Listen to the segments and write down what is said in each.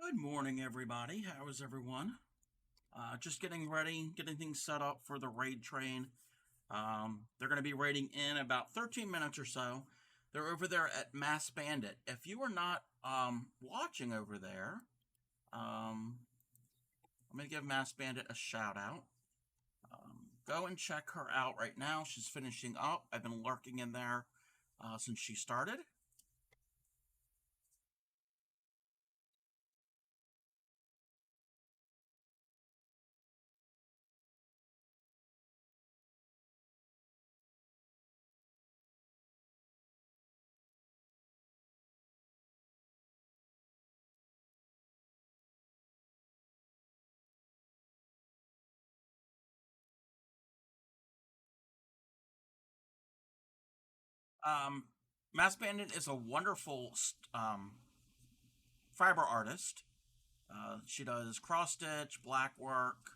Good morning, everybody. How is everyone? Just getting ready, getting things set up for the raid train. They're going to be raiding in about 13 minutes or so. They're over there at Mass Bandit. If you are not watching over there, I'm going to give Mass Bandit a shout out. Go and check her out right now. She's finishing up. I've been lurking in there since she started. Um, Mass Bandit is a wonderful fiber artist. She does cross stitch, black work.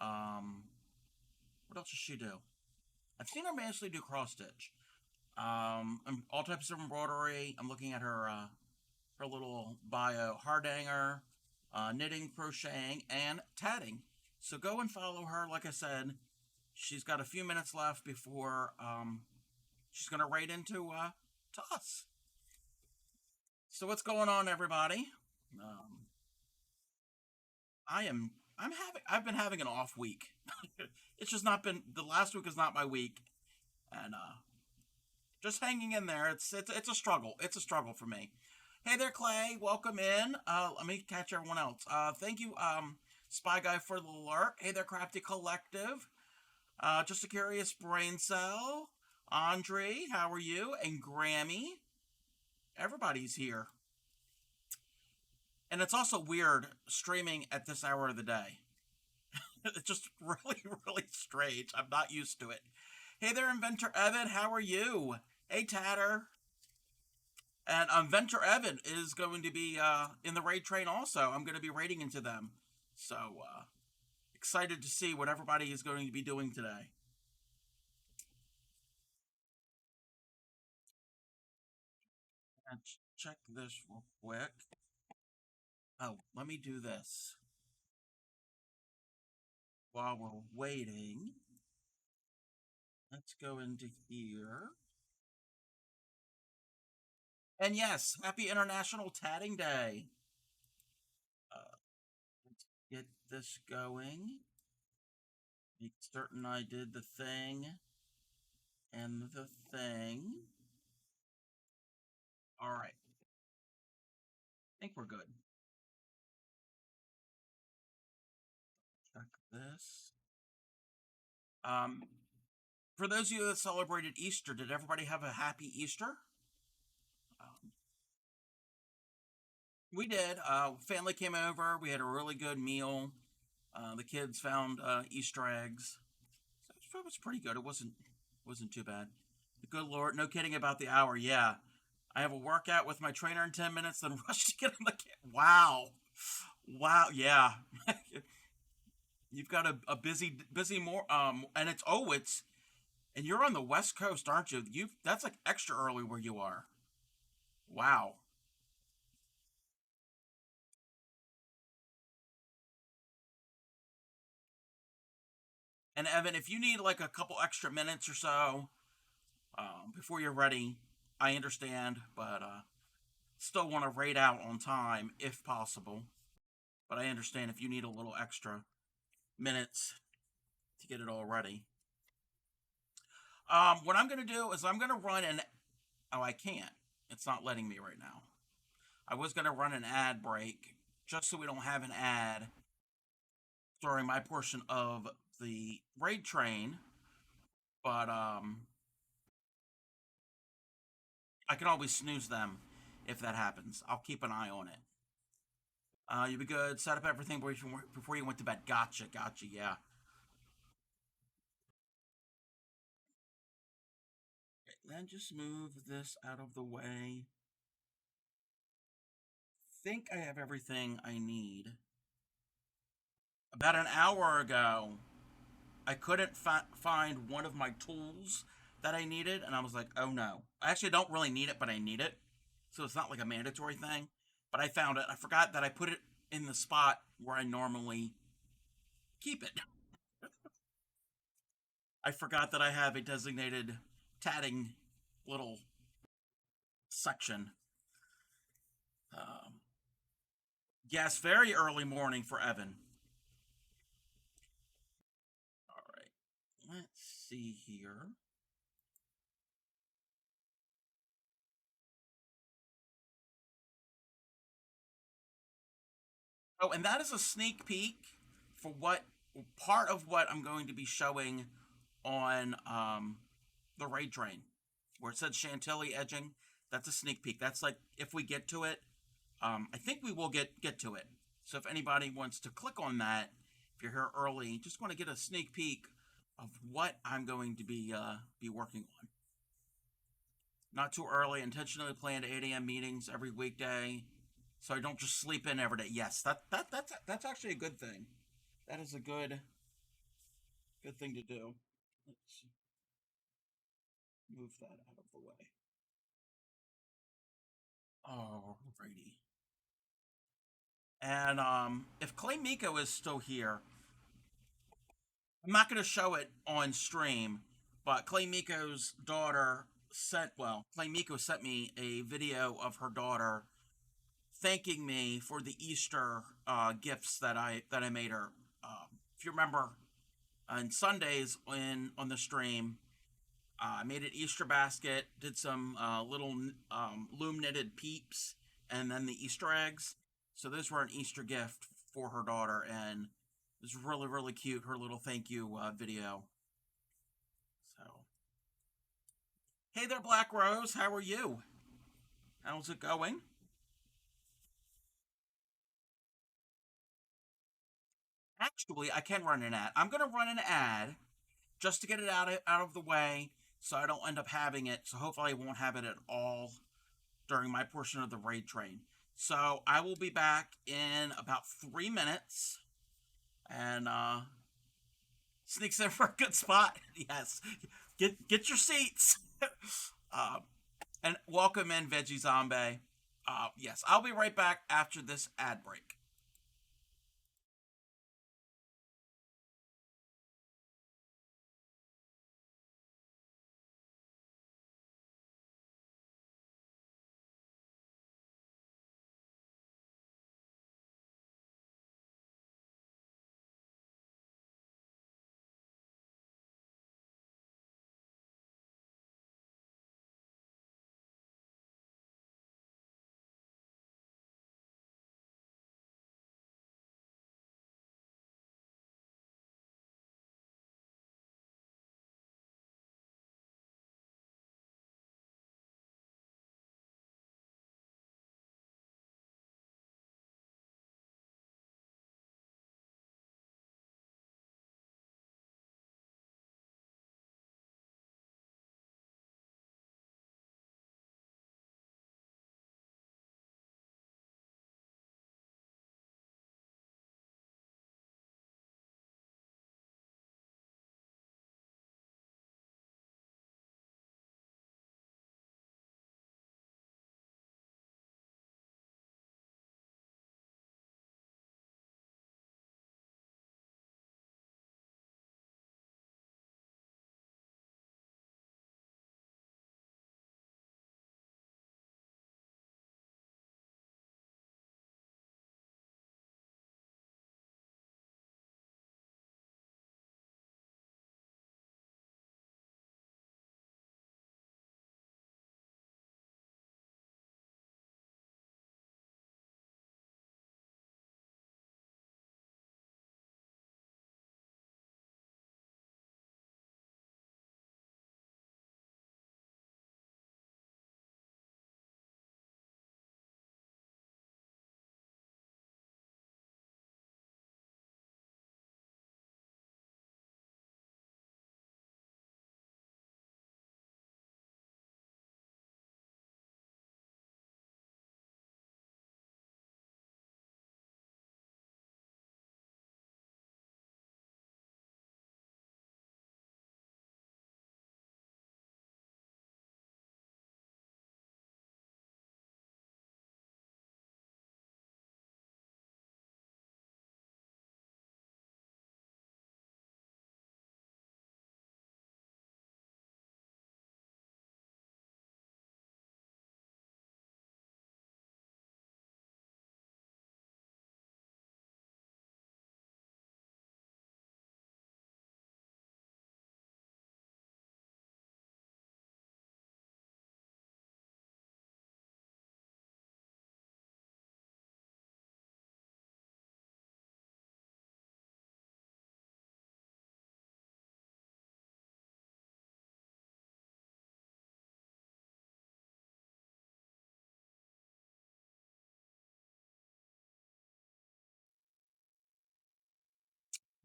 Um, what else does she do? I've seen her mostly do cross stitch. All types of embroidery. I'm looking at her little bio: hardanger, knitting, crocheting, and tatting. So go and follow her. Like I said, she's got a few minutes left before she's gonna raid into to us. So what's going on, everybody? Um, I've been having an off week. It's just not been the last week is not my week, and just hanging in there. It's a struggle. It's a struggle for me. Hey there, Clay. Welcome in. Let me catch everyone else. Thank you, Spy Guy, for the alert. Hey there, Crafty Collective. Just a curious brain cell. Andre, how are you? And Grammy. Everybody's here. And it's also weird streaming at this hour of the day. It's just really, really strange. I'm not used to it. Hey there, Inventor Evan. How are you? Hey, Tatter. And Inventor Evan is going to be in the raid train also. I'm going to be raiding into them. So, excited to see what everybody is going to be doing today. Let's check this real quick. Oh, let me do this while we're waiting. Let's go into here. And yes, happy International Tatting Day. Let's get this going. Make certain I did the thing and the thing. All right. I think we're good. Check this. Um, for those of you that celebrated Easter, did everybody have a happy Easter? Um, we did. Family came over. We had a really good meal. The kids found Easter eggs. So it was pretty good. It wasn't too bad. The good Lord, no kidding about the hour. Yeah, I have a workout with my trainer in 10 minutes, then rush to get on the Wow, wow, yeah. You've got a busy more and it's and you're on the West Coast, aren't you? You That's like extra early where you are. Wow. And Evan, if you need like a couple extra minutes or so before you're ready, I understand, but still want to raid out on time if possible. But I understand if you need a little extra minutes to get it all ready. What I'm going to do is I'm going to run an. Oh, I can't. It's not letting me right now. I was going to run an ad break just so we don't have an ad during my portion of the raid train, but I can always snooze them if that happens. I'll keep an eye on it. You'll be good. Set up everything before you went to bed. Gotcha, gotcha. Yeah. Then just move this out of the way. Think I have everything I need. About an hour ago, I couldn't find one of my tools that I needed, and I was like, oh no. I actually don't really need it, but I need it. So it's not like a mandatory thing. But I found it. I forgot that I put it in the spot where I normally keep it. I forgot that I have a designated tatting little section. Um, yes, very early morning for Evan. All right, let's see here. Oh, and that is a sneak peek for what part of what I'm going to be showing on the raid train, where it said chantilly edging. That's a sneak peek. That's like if we get to it. I think we will get to it. So if anybody wants to click on that, if you're here early, just want to get a sneak peek of what I'm going to be working on. Not too early. Intentionally planned 8 a.m. meetings every weekday, so I don't just sleep in every day. Yes, that's actually a good thing. That is a good thing to do. Let's move that out of the way. Alrighty. And if Clay Miko is still here, I'm not going to show it on stream, but Clay Miko's daughter Clay Miko sent me a video of her daughter thanking me for the Easter gifts that I made her. If you remember, on Sundays on the stream, I made an Easter basket, did some little loom knitted peeps, and then the Easter eggs. So those were an Easter gift for her daughter, and it was really really cute. Her little thank you video. So, hey there, Black Rose. How are you? How's it going? Actually, I can run an ad. I'm gonna run an ad just to get it out of the way, so I don't end up having it. So hopefully, I won't have it at all during my portion of the raid train. So I will be back in about 3 minutes, and sneaks in for a good spot. Yes, get your seats. uh, and welcome in Veggie Zombie. Yes, I'll be right back after this ad break.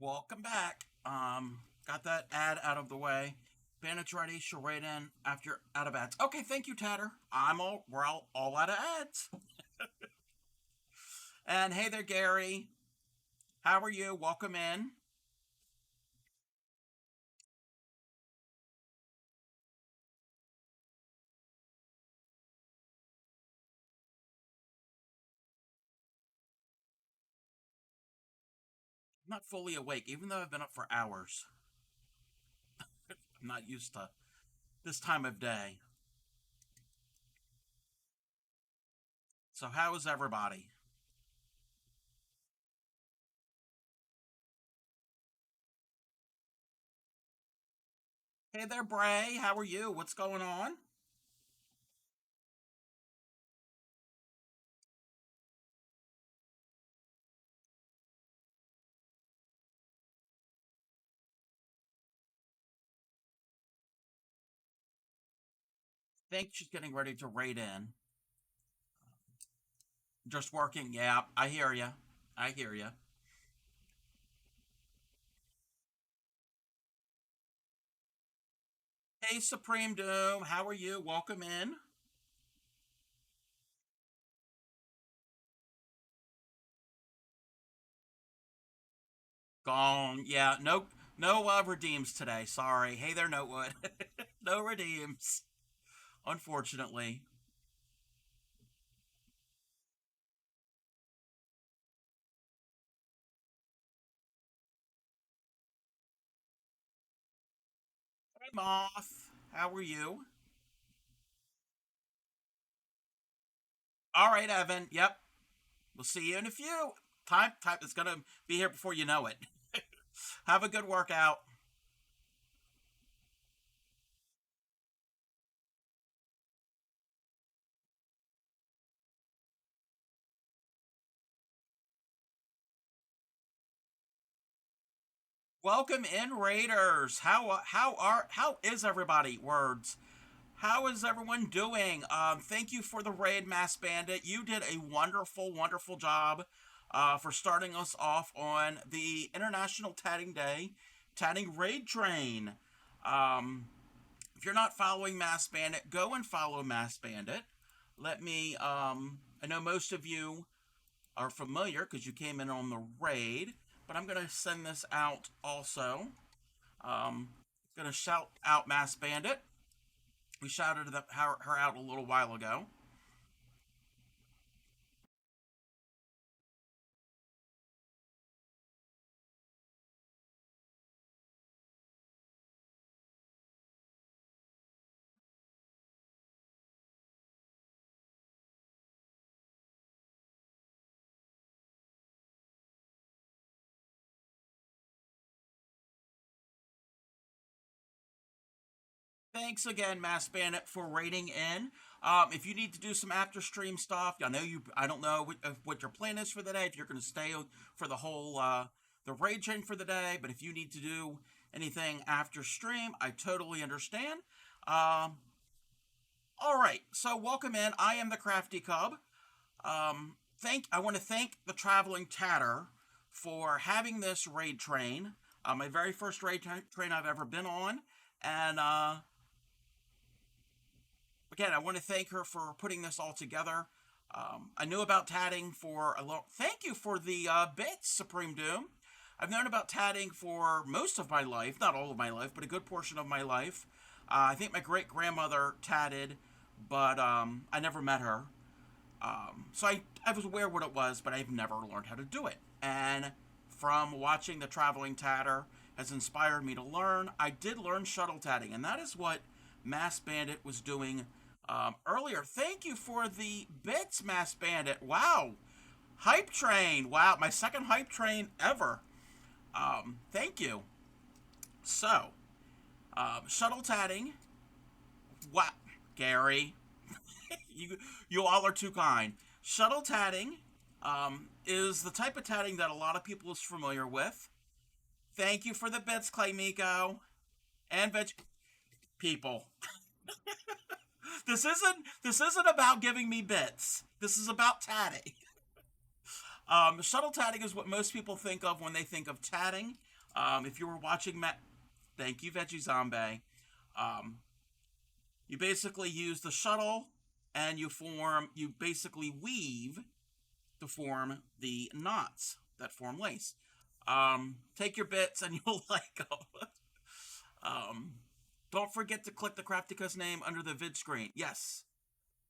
Welcome back. Got that ad out of the way. Bandits ready. She'll rate in after out of ads. Okay, thank you, Tatter. We're all out of ads. And hey there, Gary. How are you? Welcome in. I'm not fully awake, even though I've been up for hours. I'm not used to this time of day. So how is everybody? Hey there, Bray. How are you? What's going on? Think she's getting ready to raid in. Just working. Yeah, I hear you. I hear you. Hey, Supreme Doom. How are you? Welcome in. Gone. Yeah, no redeems today. Sorry. Hey there, Notewood. No redeems. Unfortunately. Hey, Moth. How are you? All right, Evan. Yep. We'll see you in a few. Time. It's gonna be here before you know it. Have a good workout. Welcome in, Raiders. How is everybody? Words. How is everyone doing? Thank you for the raid, Mass Bandit. You did a wonderful, wonderful job for starting us off on the International Tatting Day Tatting Raid Train. Um, if you're not following Mass Bandit, go and follow Mass Bandit. I know most of you are familiar because you came in on the raid, but I'm going to send this out also. Um, going to shout out Mass Bandit. We shouted her out a little while ago. Thanks again, Mass Bandit, for rating in. If you need to do some after stream stuff, I know you. I don't know what your plan is for the day. If you're going to stay for the whole the raid chain for the day, but if you need to do anything after stream, I totally understand. Um, all right, so welcome in. I am the Crafty Cub. Thank I want to thank the Traveling Tatter for having this raid train. My very first train I've ever been on, and again, I want to thank her for putting this all together. I knew about tatting for a long. Thank you for the bits, Supreme Doom. I've known about tatting for most of my life, not all of my life, but a good portion of my life. I think my great grandmother tatted, but I never met her. So I was aware what it was, but I've never learned how to do it. And from watching the Traveling Tatter has inspired me to learn. I did learn shuttle tatting, and that is what Mass Bandit was doing earlier. Thank you for the bits, Mass Bandit. Wow. Hype train. Wow, my second hype train ever. Thank you. So, shuttle tatting. Wow, Gary. You all are too kind. Shuttle tatting is the type of tatting that a lot of people is familiar with. Thank you for the bits, Clay Miko and veg people. This isn't about giving me bits. This is about tatting. Shuttle tatting is what most people think of when they think of tatting. If you were watching thank you, Veggie Zombie. Um, you basically use the shuttle and you basically weave to form the knots that form lace. Take your bits and you'll like them. um, don't forget to click the Craftica's name under the vid screen. Yes.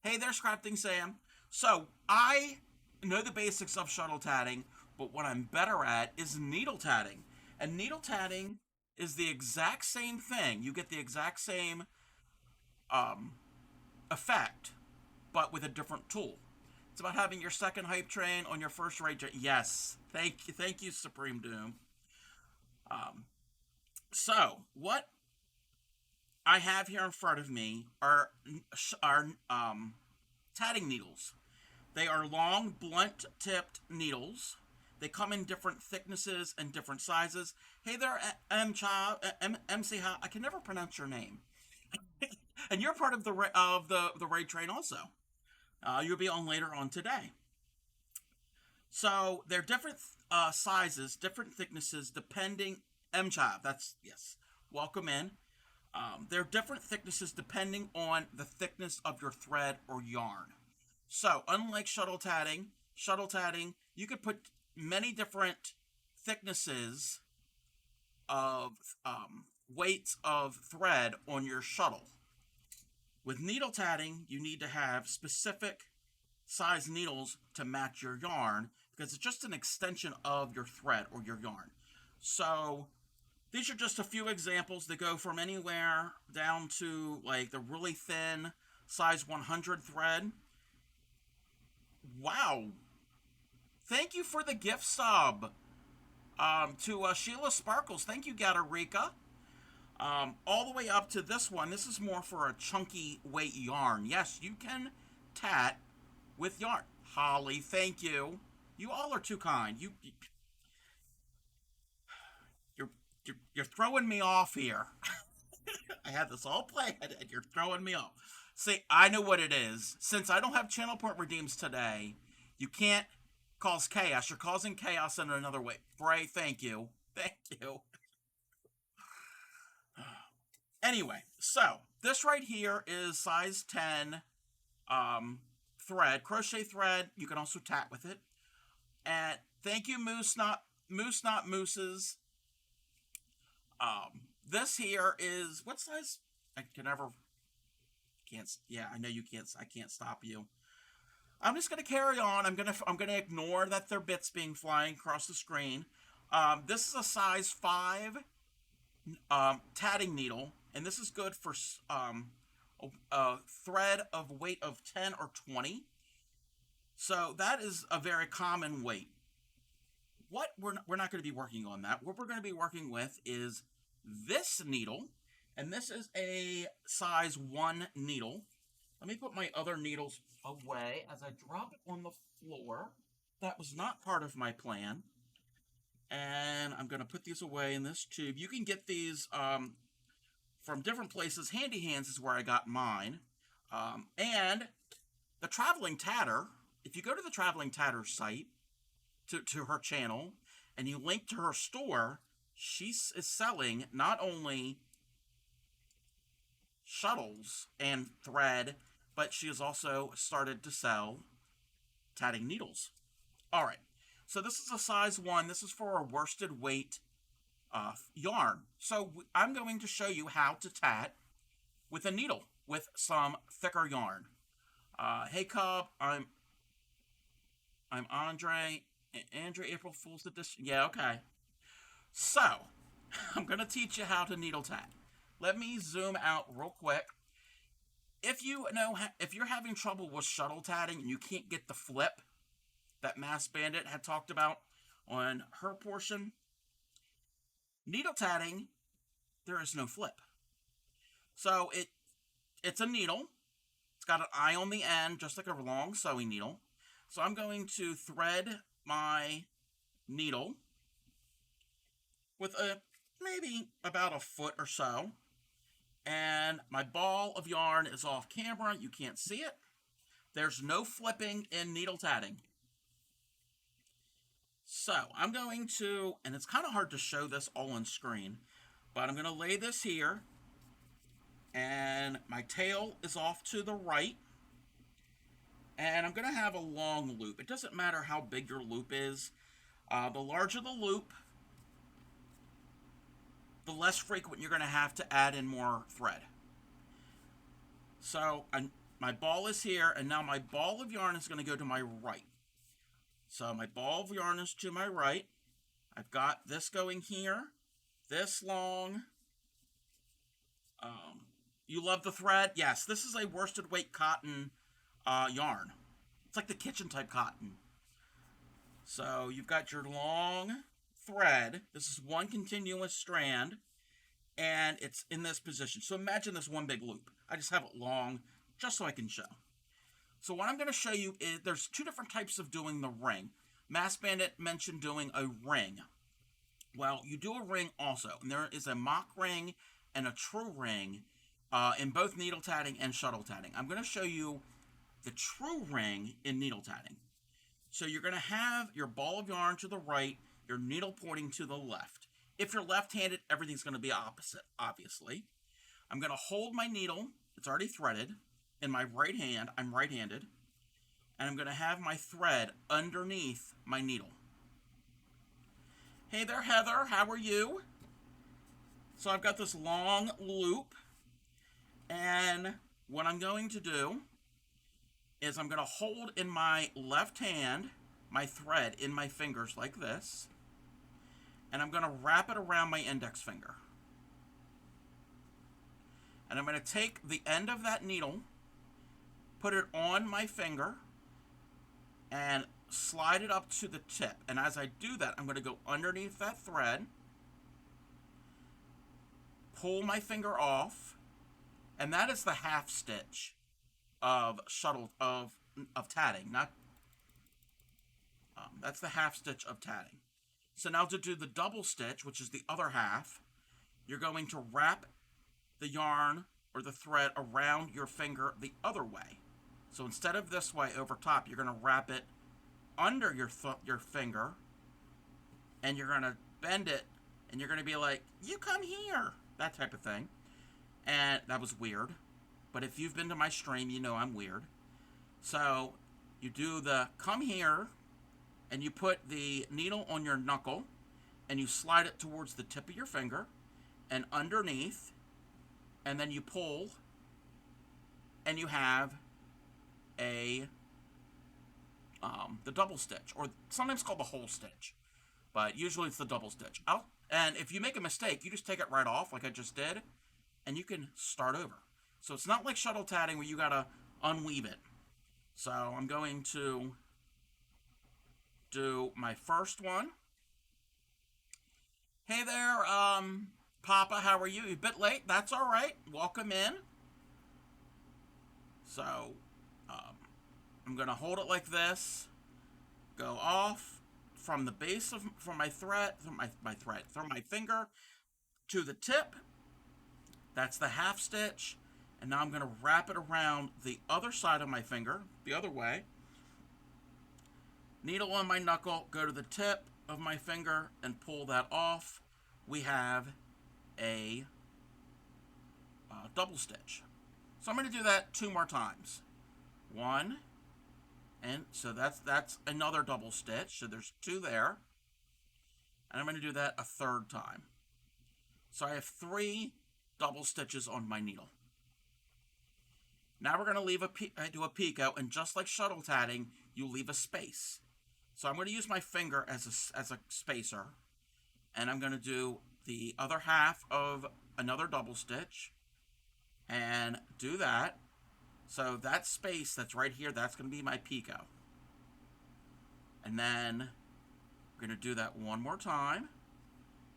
Hey there, Scrapting Sam. So, I know the basics of shuttle tatting, but what I'm better at is needle tatting. And needle tatting is the exact same thing. You get the exact same um, effect, but with a different tool. It's about having your second hype train on your first raid train. Yes, thank you, Supreme Doom. Um, so what I have here in front of me are tatting needles. They are long, blunt-tipped needles. They come in different thicknesses and different sizes. Hey there, MC. I can never pronounce your name, and you're part of the raid train also. You'll be on later on today. So they're different sizes, different thicknesses, depending. MCHAV, that's yes. Welcome in. They're different thicknesses depending on the thickness of your thread or yarn. So, unlike shuttle tatting, you could put many different thicknesses of weights of thread on your shuttle. With needle tatting, you need to have specific size needles to match your yarn because it's just an extension of your thread or your yarn. So, these are just a few examples that go from anywhere down to like the really thin size 100 thread. Wow. Thank you for the gift sub. To Sheila Sparkles. Thank you, Gatarika. All the way up to this one. This is more for a chunky weight yarn. Yes, you can tat with yarn. Holly, thank you. You all are too kind. You're you're throwing me off here. I had this all planned, and you're throwing me off. See, I know what it is. Since I don't have channel point redeems today, you can't cause chaos. You're causing chaos in another way. Bray, thank you. Thank you. Anyway, so this right here is size 10 um, thread, crochet thread. You can also tat with it. And thank you, Moose Not Mooses. This here is what size? I can never can't. Yeah, I know you can't. I can't stop you. I'm just gonna carry on. I'm gonna ignore that there are bits being flying across the screen. This is a size 5 tatting needle, and this is good for a thread of weight of 10 or 20. So that is a very common weight. What we're not going to be working on that. What we're going to be working with is this needle, and this is a size 1 needle. Let me put my other needles away as I drop it on the floor. That was not part of my plan. And I'm going to put these away in this tube. You can get these from different places. Handy Hands is where I got mine. And the Traveling Tatter, if you go to the Traveling Tatter site, to her channel, and you link to her store, she is selling not only shuttles and thread, but she has also started to sell tatting needles. All right, so this is a size 1. This is for a worsted weight yarn. So I'm going to show you how to tat with a needle with some thicker yarn. Hey Cub, I'm Andre. Andre, April Fool's Edition. Yeah, okay. So, I'm going to teach you how to needle tat. Let me zoom out real quick. If you're having trouble with shuttle tatting and you can't get the flip that Mass Bandit had talked about on her portion, needle tatting, there is no flip. So it's a needle. It's got an eye on the end, just like a long sewing needle. So I'm going to thread my needle with maybe about a foot or so. And my ball of yarn is off camera. You can't see it. There's no flipping in needle tatting. So I'm going to, and it's kind of hard to show this all on screen, but I'm going to lay this here, and my tail is off to the right, and I'm going to have a long loop. It doesn't matter how big your loop is. The larger the loop, the less frequent you're going to have to add in more thread. So my ball is here, and now my ball of yarn is going to go to my right. So my ball of yarn is to my right. I've got this going here, this long. You love the thread? Yes, this is a worsted weight cotton yarn. It's like the kitchen type cotton. So you've got your long thread. This is one continuous strand, and it's in this position. So imagine this one big loop. I just have it long, just so I can show. So what I'm going to show you is there's two different types of doing the ring. Mass Bandit mentioned doing a ring. Well, you do a ring also, and there is a mock ring and a true ring in both needle tatting and shuttle tatting. I'm going to show you the true ring in needle tatting. So you're going to have your ball of yarn to the right, your needle pointing to the left. If you're left-handed, everything's going to be opposite, obviously. I'm going to hold my needle, it's already threaded, in my right hand. I'm right-handed. And I'm going to have my thread underneath my needle. Hey there, Heather, how are you? So I've got this long loop, and what I'm going to do is I'm going to hold in my left hand my thread in my fingers like this, and I'm going to wrap it around my index finger. And I'm going to take the end of that needle, put it on my finger, and slide it up to the tip. And as I do that, I'm going to go underneath that thread, pull my finger off, and that is the half stitch of tatting. Not that's the half stitch of tatting. So now to do the double stitch, which is the other half, you're going to wrap the yarn or the thread around your finger the other way. So instead of this way over top, you're going to wrap it under your finger, and you're going to bend it, and you're going to be like, you come here, that type of thing. And that was weird, but if you've been to my stream, you know I'm weird. So you do the come here, and you put the needle on your knuckle, and you slide it towards the tip of your finger, and underneath, and then you pull, and you have the double stitch, or sometimes called the whole stitch, but usually it's the double stitch. And if you make a mistake, you just take it right off like I just did, and you can start over. So it's not like shuttle tatting where you gotta unweave it. So I'm going to do my first one. Hey there, Papa, how are you? You're a bit late, that's all right. Welcome in. So I'm gonna hold it like this, go off from the base of from my finger to the tip. That's the half stitch, and now I'm going to wrap it around the other side of my finger, the other way. Needle on my knuckle, go to the tip of my finger and pull that off. We have a double stitch. So I'm going to do that 2 more times. 1, and so that's another double stitch. So there's 2 there. And I'm going to do that a 3rd time. So I have 3 double stitches on my needle. Now we're going to do a picot, and just like shuttle tatting, you leave a space. So I'm going to use my finger as a spacer, and I'm going to do the other half of another double stitch, and do that. So that space that's right here, that's going to be my picot. And then we're going to do that 1 more time,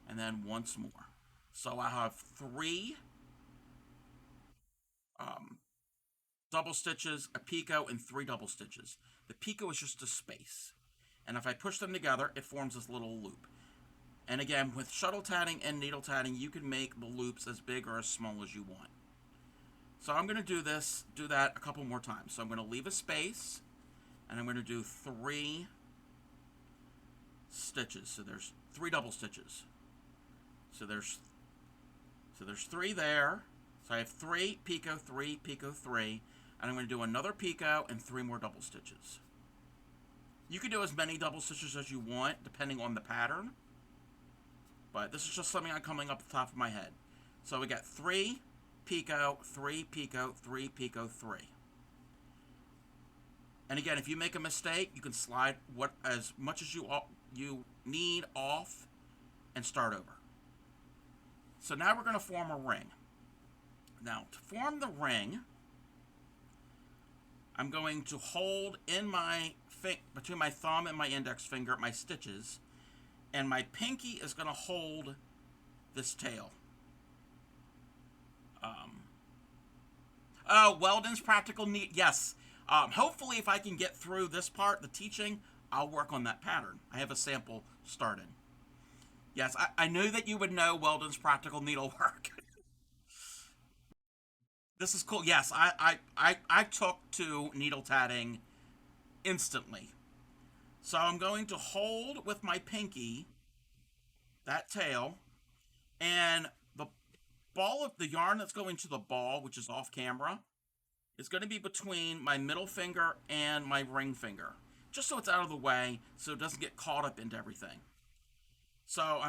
and then once more. So I have 3 double stitches, a picot, and 3 double stitches. The picot is just a space. And if I push them together, it forms this little loop. And again, with shuttle tatting and needle tatting, you can make the loops as big or as small as you want. So I'm going to do that a couple more times. So I'm going to leave a space, and I'm going to do 3 stitches. So there's 3 double stitches. So there's 3 there. So I have 3 picot, 3 picot, 3, and I'm going to do another picot and 3 more double stitches. You can do as many double stitches as you want depending on the pattern, but this is just something I'm coming up the top of my head. So we got 3 picot, 3 picot, 3 picot, 3. And again, if you make a mistake, you can slide as much as you need off and start over. So now we're going to form a ring. Now, to form the ring, I'm going to hold in between my thumb and my index finger my stitches, and my pinky is going to hold this tail. Oh, Weldon's practical neat. Yes. Hopefully, if I can get through this part, the teaching, I'll work on that pattern. I have a sample started. Yes, I knew that you would know Weldon's practical needlework. This is cool. Yes, I took to needle tatting instantly. So I'm going to hold with my pinky that tail, and the ball of the yarn that's going to the ball, which is off camera, is going to be between my middle finger and my ring finger, just so it's out of the way, so it doesn't get caught up into everything. So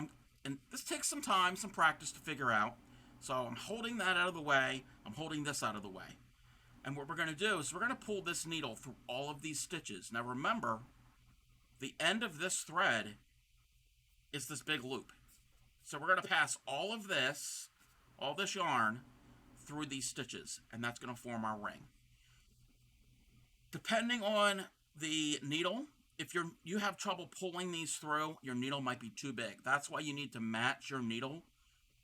and this takes some time, some practice to figure out. So I'm holding that out of the way, I'm holding this out of the way. And what we're going to do is we're going to pull this needle through all of these stitches. Now remember, the end of this thread is this big loop. So we're going to pass all this yarn through these stitches, and that's going to form our ring. Depending on the needle, if you have trouble pulling these through, your needle might be too big. That's why you need to match your needle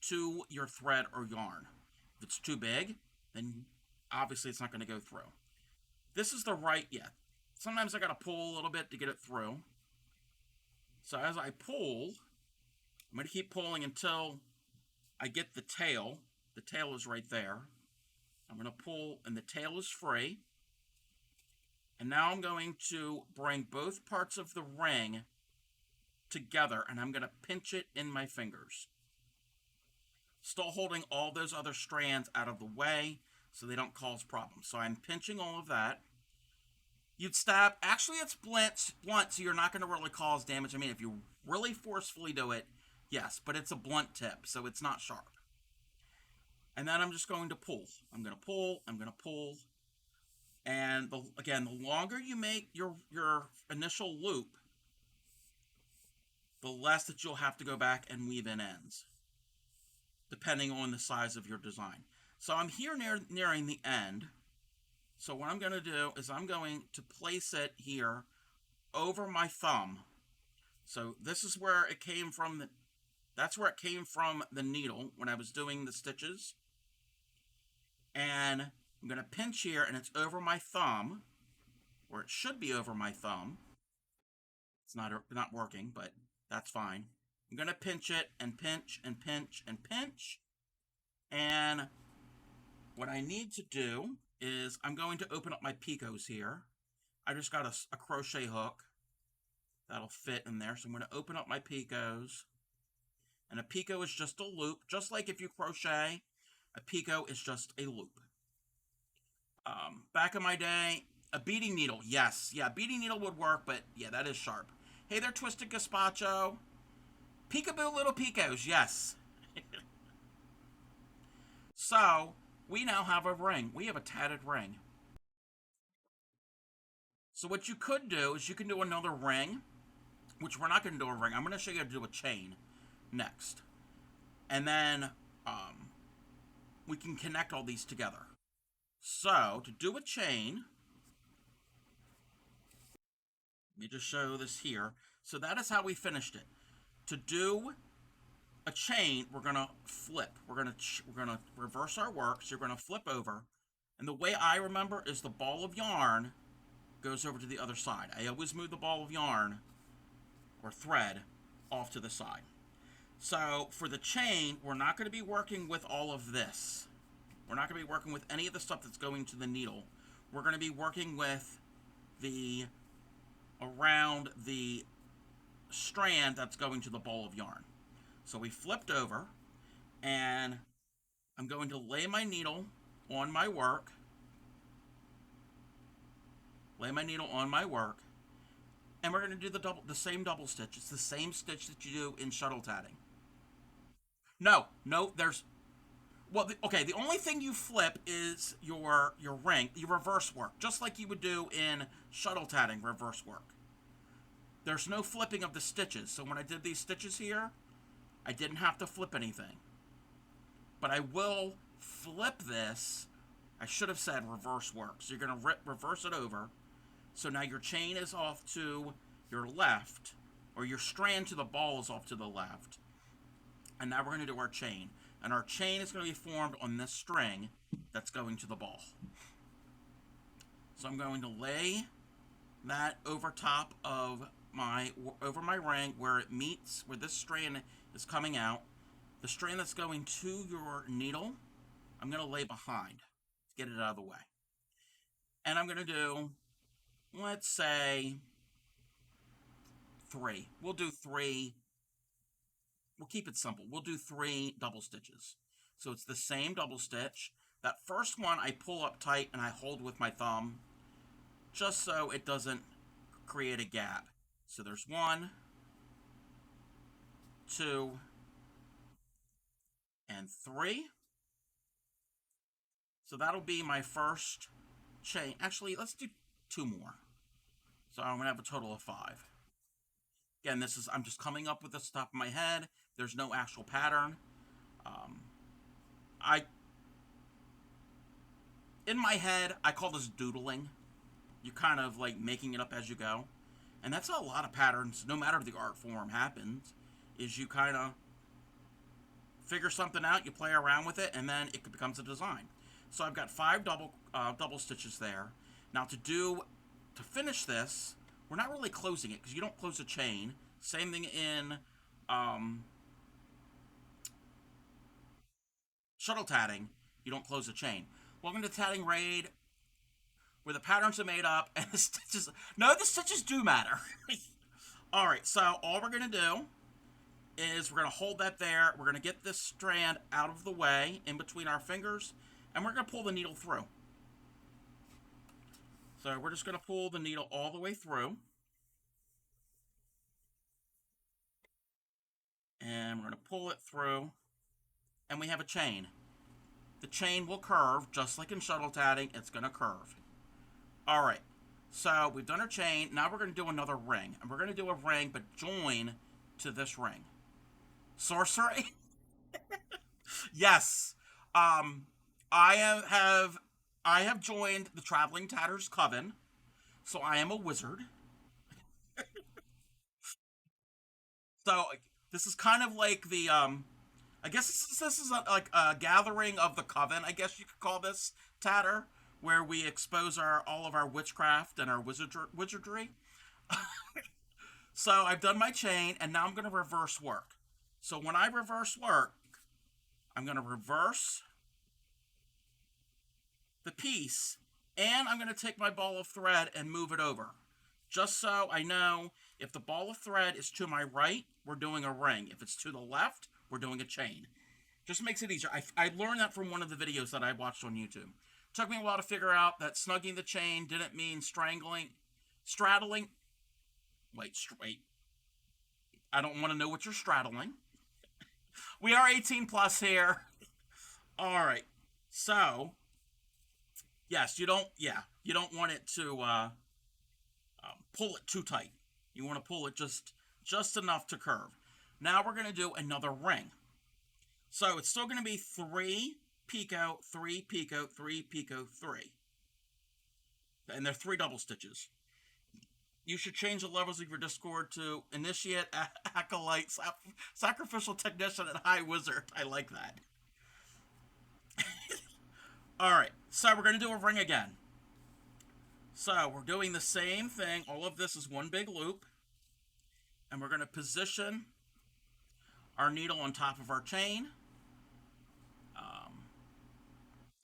to your thread or yarn. If it's too big, then obviously it's not going to go through. This is the right, sometimes I got to pull a little bit to get it through. So as I pull, I'm going to keep pulling until I get the tail. The tail is right there. I'm going to pull, and the tail is free. And now I'm going to bring both parts of the ring together, and I'm going to pinch it in my fingers. Still holding all those other strands out of the way so they don't cause problems. So I'm pinching all of that. You'd stab. Actually, it's blunt, so you're not going to really cause damage. I mean, if you really forcefully do it, yes, but it's a blunt tip, so it's not sharp. And then I'm just going to pull. I'm going to pull. I'm going to pull. And again, the longer you make your initial loop, the less that you'll have to go back and weave in ends, depending on the size of your design. So I'm here nearing the end. So what I'm going to do is I'm going to place it here over my thumb. So this is where it came from. That's where it came from the needle when I was doing the stitches. And I'm going to pinch here, and it's over my thumb, or it should be over my thumb. It's not working, but that's fine. I'm going to pinch it and pinch and pinch and pinch. And what I need to do is I'm going to open up my picots here. I just got a crochet hook that'll fit in there. So I'm going to open up my picots. And a picot is just a loop. Just like if you crochet, a picot is just a loop. Back in my day, a beading needle. Yes, yeah, beading needle would work, but yeah, that is sharp. Hey there, Twisted Gazpacho. Peekaboo little picots, yes. So, we now have a ring. We have a tatted ring. So what you could do is you can do another ring, which we're not going to do a ring. I'm going to show you how to do a chain next. And then we can connect all these together. So, to do a chain, let me just show this here. So that is how we finished it. To do a chain, we're going to flip. We're going to reverse our work. So you're going to flip over. And the way I remember is the ball of yarn goes over to the other side. I always move the ball of yarn or thread off to the side. So for the chain, we're not going to be working with all of this. We're not going to be working with any of the stuff that's going to the needle. We're going to be working with around the strand that's going to the ball of yarn. So we flipped over, and I'm going to lay my needle on my work, and we're going to do the same double stitch. It's the same stitch that you do in shuttle tatting. No, no, there's well, okay. The only thing you flip is your ring, your reverse work, just like you would do in shuttle tatting reverse work. There's no flipping of the stitches. So when I did these stitches here, I didn't have to flip anything. But I will flip this. I should have said reverse work. So you're going to reverse it over. So now your chain is off to your left, or your strand to the ball is off to the left. And now we're going to do our chain. And our chain is going to be formed on this string that's going to the ball. So I'm going to lay that over top of my ring where it meets, where this strand is coming out. The strand that's going to your needle, I'm going to lay behind to get it out of the way. And I'm going to do, let's say, 3. We'll do 3. We'll keep it simple. We'll do 3 double stitches. So it's the same double stitch. That first one I pull up tight and I hold with my thumb, just so it doesn't create a gap. So there's 1, 2, and 3. So that'll be my first chain. Actually, let's do 2 more. So I'm going to have a total of 5. Again, I'm just coming up with this off the top of my head. There's no actual pattern. In my head, I call this doodling. You're kind of like making it up as you go. And that's how a lot of patterns, no matter the art form, happens, is you kind of figure something out, you play around with it, and then it becomes a design. So I've got 5 double stitches there. Now to finish this, we're not really closing it because you don't close a chain. Same thing in shuttle tatting, you don't close a chain. Welcome to Tatting Raid, where the patterns are made up and the stitches. No, the stitches do matter. All right, so all we're gonna do is we're gonna hold that there. We're gonna get this strand out of the way in between our fingers, and we're gonna pull the needle through. So we're just gonna pull the needle all the way through. And we're gonna pull it through, and we have a chain. The chain will curve, just like in shuttle tatting, it's gonna curve. All right, so we've done our chain. Now we're gonna do another ring, and we're gonna do a ring, but join to this ring. Sorcery? Yes. I have joined the Traveling Tatters Coven, so I am a wizard. So this is kind of like the I guess this is like a gathering of the coven. I guess you could call this tatter, where we expose all of our witchcraft and our wizardry. So I've done my chain, and now I'm going to reverse work. So when I reverse work, I'm going to reverse the piece, and I'm going to take my ball of thread and move it over. Just so I know if the ball of thread is to my right, we're doing a ring. If it's to the left, we're doing a chain. Just makes it easier. I learned that from one of the videos that I watched on YouTube. Took me a while to figure out that snugging the chain didn't mean straddling. Wait. I don't want to know what you're straddling. We are 18 plus here. All right. So, yes, you don't want it to pull it too tight. You want to pull it just enough to curve. Now we're going to do another ring. So it's still going to be 3 picot, 3 picot, 3 picot, 3. And they're 3 double stitches. You should change the levels of your Discord to Initiate, Acolyte, Sacrificial Technician, and High Wizard. I like that. Alright, so we're going to do a ring again. So we're doing the same thing. All of this is one big loop. And we're going to position our needle on top of our chain.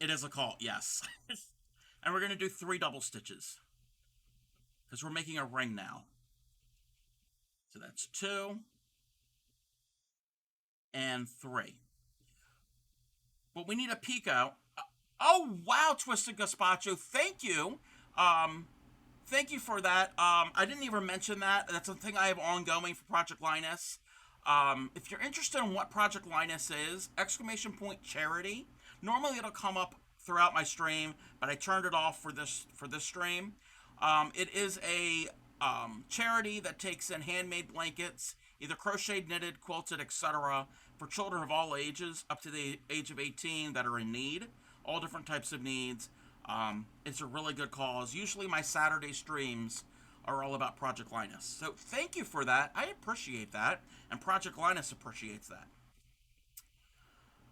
It is a call, yes. And we're going to do 3 double stitches, because we're making a ring now. So that's 2 and 3. But we need a picot. Oh, wow, Twisted Gazpacho. Thank you. Um, Thank you for that. I didn't even mention that. That's a thing I have ongoing for Project Linus. If you're interested in what Project Linus is, exclamation point charity. Normally it'll come up throughout my stream, but I turned it off for this stream. It is a charity that takes in handmade blankets, either crocheted, knitted, quilted, etc., for children of all ages up to the age of 18 that are in need, all different types of needs. It's a really good cause. Usually my Saturday streams are all about Project Linus. So thank you for that. I appreciate that, and Project Linus appreciates that.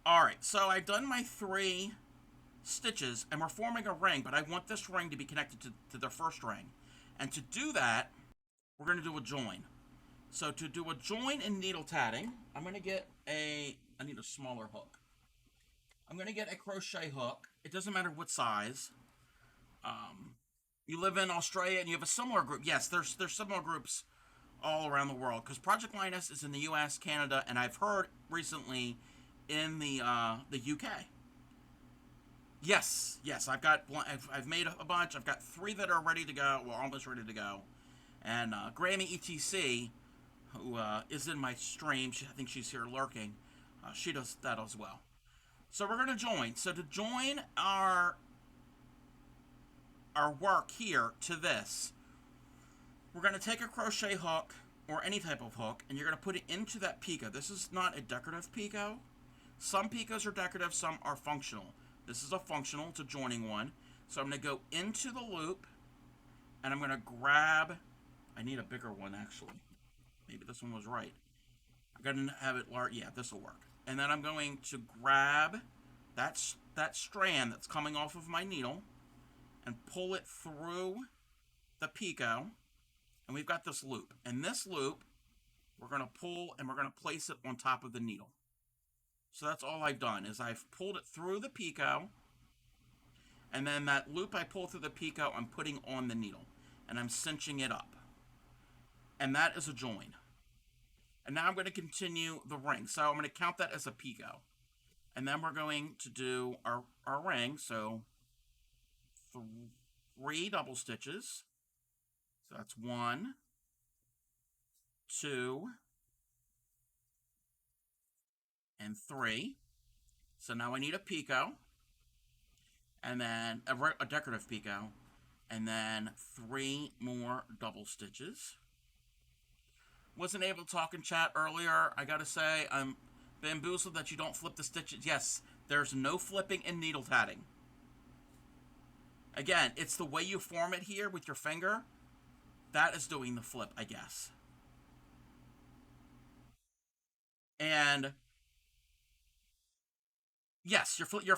All right, so I've done my 3 stitches, and we're forming a ring, but I want this ring to be connected to the first ring. And to do that, we're going to do a join. So to do a join in needle tatting, I'm going to get I need a smaller hook. I'm going to get a crochet hook. It doesn't matter what size. You live in Australia and you have a similar group. Yes, there's similar groups all around the world, because Project Linus is in the U.S., Canada, and I've heard recently in the UK. Yes, I've made a bunch. I've got 3 that are ready to go. Well, almost ready to go. And Grammy ETC, who is in my stream, I think she's here lurking. She does that as well. So we're going to join. So to join our work here to this, we're going to take a crochet hook or any type of hook, and you're going to put it into that picot. This is not a decorative picot. Some picots are decorative, some are functional. This is a functional, it's a joining one. So I'm going to go into the loop, and I'm going to grab, I need a bigger one actually. Maybe this one was right. I'm going to have it large. Yeah, this will work. And then I'm going to grab that strand that's coming off of my needle and pull it through the picot. And we've got this loop. And this loop, we're going to pull and we're going to place it on top of the needle. So that's all I've done, is I've pulled it through the picot, and then that loop I pull through the picot, I'm putting on the needle, and I'm cinching it up. And that is a join. And now I'm going to continue the ring. So I'm going to count that as a picot. And then we're going to do our ring. So 3 double stitches. So that's 1, 2, and 3. So now I need a picot, and then a decorative picot, and then 3 more double stitches. Wasn't able to talk in chat earlier. I gotta say, I'm bamboozled that you don't flip the stitches. Yes, there's no flipping in needle tatting. Again, it's the way you form it here with your finger. That is doing the flip, I guess. And yes, you're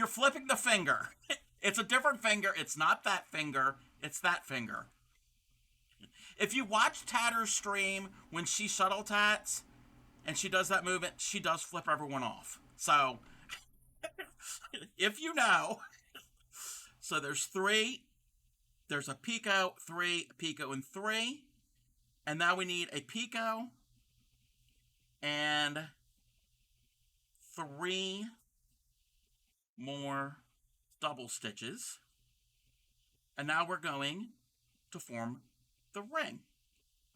flipping the finger. It's a different finger. It's not that finger. It's that finger. If you watch Tatter's stream when she shuttle tats and she does that movement, she does flip everyone off. So, if you know. So there's 3. There's a picot, 3, a picot, and 3. And now we need a picot and 3 more double stitches. And now we're going to form the ring.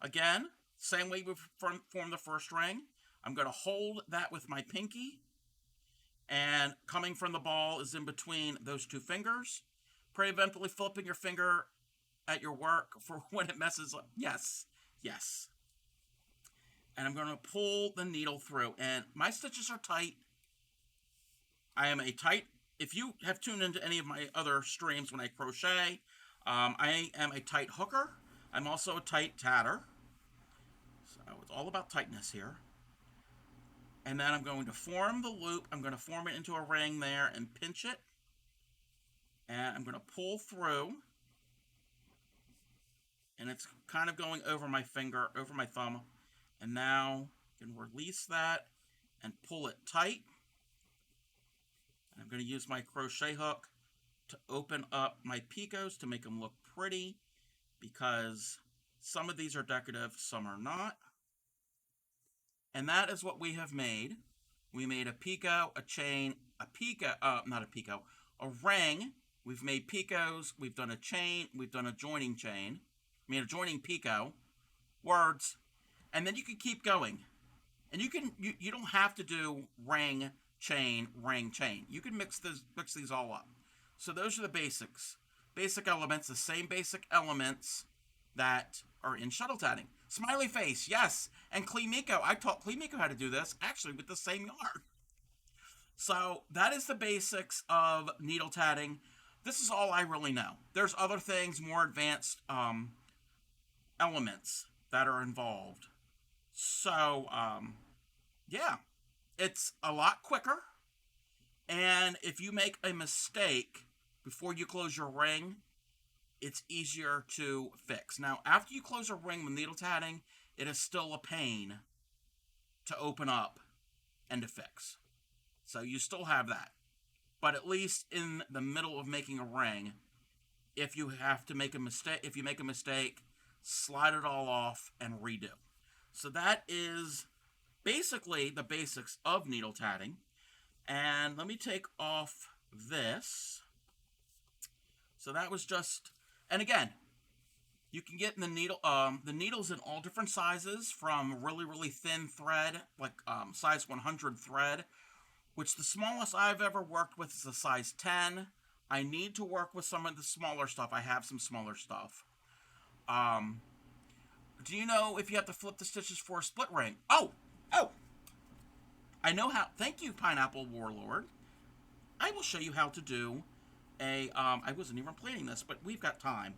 Again, same way we formed the first ring. I'm going to hold that with my pinky, and coming from the ball is in between those 2 fingers. Preventively flipping your finger at your work for when it messes up. Yes, yes. And I'm going to pull the needle through, and my stitches are tight. I am a tight, if you have tuned into any of my other streams when I crochet, I am a tight hooker. I'm also a tight tatter. So it's all about tightness here. And then I'm going to form the loop. I'm going to form it into a ring there and pinch it. And I'm going to pull through. And it's kind of going over my finger, over my thumb. And now I can release that and pull it tight. And I'm going to use my crochet hook to open up my picots to make them look pretty, because Some of these are decorative, some are not. And that is what we have made. We made a picot, a chain, a picot, not a picot, a ring. We've made picots. We've done a chain. We've done a joining chain. I mean, a joining picot. Words. And then you can keep going. And you don't have to do ring, chain, ring, chain. You can mix these all up. So those are the basics. Basic elements, the same basic elements that are in shuttle tatting. Smiley face, yes. And Clean I taught Clean how to do this, actually with the same yarn. So that is the basics of needle tatting. This is all I really know. There's other things, more advanced elements that are involved. So, yeah, it's a lot quicker. And if you make a mistake before you close your ring, it's easier to fix. Now, after you close a ring with needle tatting, it is still a pain to open up and to fix. So you still have that. But at least in the middle of making a ring, if you have to make a mistake, if you make a mistake, slide it all off and redo. So that is basically the basics of needle tatting. And let me take off this. So that was just, and again, you can get the needles in all different sizes, from really, really thin thread, like size 100 thread, which the smallest I've ever worked with is a size 10. I need to work with some of the smaller stuff. I have some smaller stuff. Do you know if you have to flip the stitches for a split ring? Oh, I know how. Thank you, Pineapple Warlord. I will show you how to do I wasn't even planning this, but we've got time.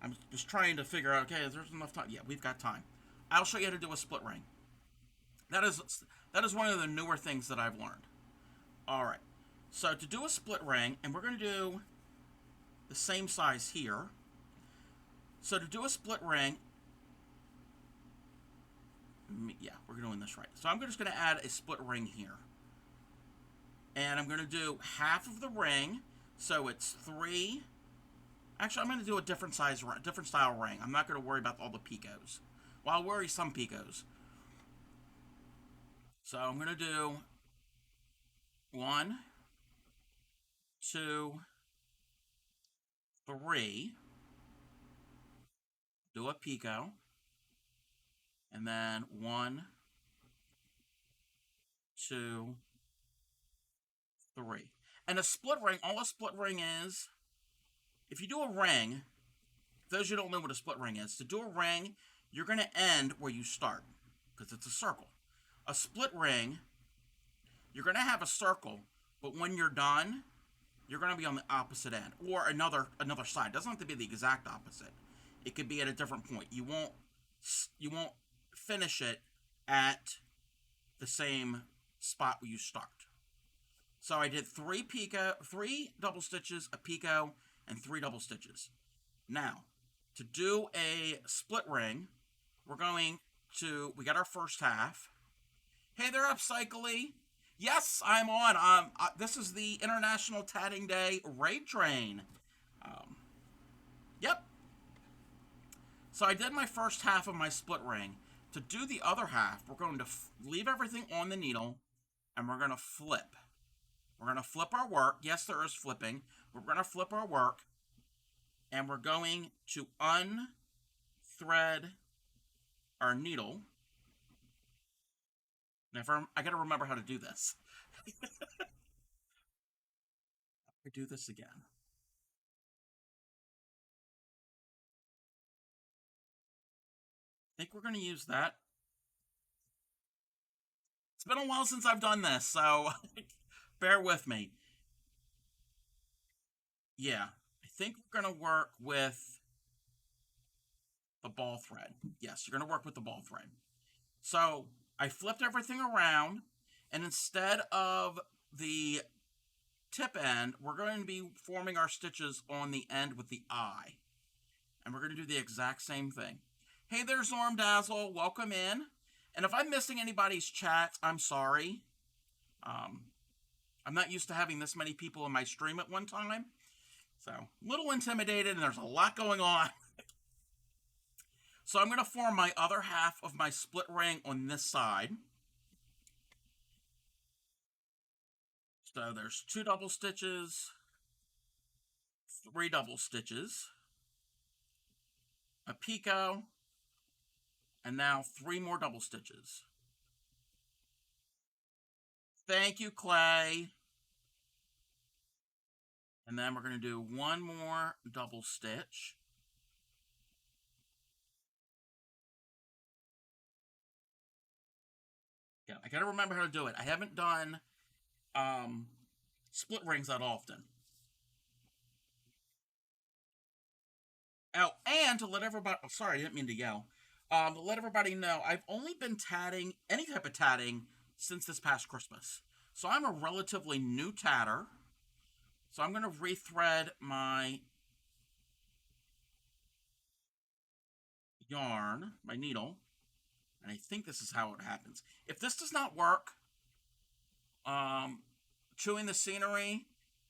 I'm just trying to figure out, okay, there's enough time. Yeah, we've got time. I'll show you how to do a split ring. That is one of the newer things that I've learned. All right. So to do a split ring, and we're going to do the same size here. So to do a split ring, yeah, we're doing this right. So I'm just going to add a split ring here. And I'm going to do half of the ring. So it's 3. Actually, I'm going to do a different style ring. I'm not going to worry about all the picots. Well, I'll worry some picots. So I'm going to do 1, 2, 3. Do a picot. And then 1, 2, 3. And a split ring, all a split ring is, if you do a ring, those who don't know what a split ring is, to do a ring, you're going to end where you start, because it's a circle. A split ring, you're going to have a circle, but when you're done, you're going to be on the opposite end, or another side. It doesn't have to be the exact opposite. It could be at a different point. You won't finish it at the same spot where you start. So I did 3 double stitches, a picot, and 3 double stitches. Now, to do a split ring, we got our first half. Hey there, Upcycly. Yes, I'm on. This is the International Tatting Day Raid Train. Yep. So I did my first half of my split ring. To do the other half, we're going to leave everything on the needle, and we're going to flip. We're going to flip our work. Yes, there is flipping. We're going to flip our work, and we're going to unthread our needle. I got to remember how to do this. I do this again. I think we're going to use that. It's been a while since I've done this, so bear with me. Yeah, I think we're going to work with the ball thread. Yes, you're going to work with the ball thread. So I flipped everything around, and instead of the tip end, we're going to be forming our stitches on the end with the eye. And we're going to do the exact same thing. Hey there, Zorm Dazzle. Welcome in. And if I'm missing anybody's chats, I'm sorry. I'm not used to having this many people in my stream at one time. So, a little intimidated, and there's a lot going on. So I'm going to form my other half of my split ring on this side. So there's 2 double stitches, 3 double stitches, a picot, and now 3 more double stitches. Thank you, Clay. And then we're going to do 1 more double stitch. Yeah, I gotta remember how to do it. I haven't done split rings that often. Oh, and to let everybody, oh, sorry, I didn't mean to yell. To let everybody know, I've only been tatting, any type of tatting, since this past Christmas. So I'm a relatively new tatter. So I'm going to rethread my yarn, my needle, and I think this is how it happens. If this does not work, um, chewing the scenery,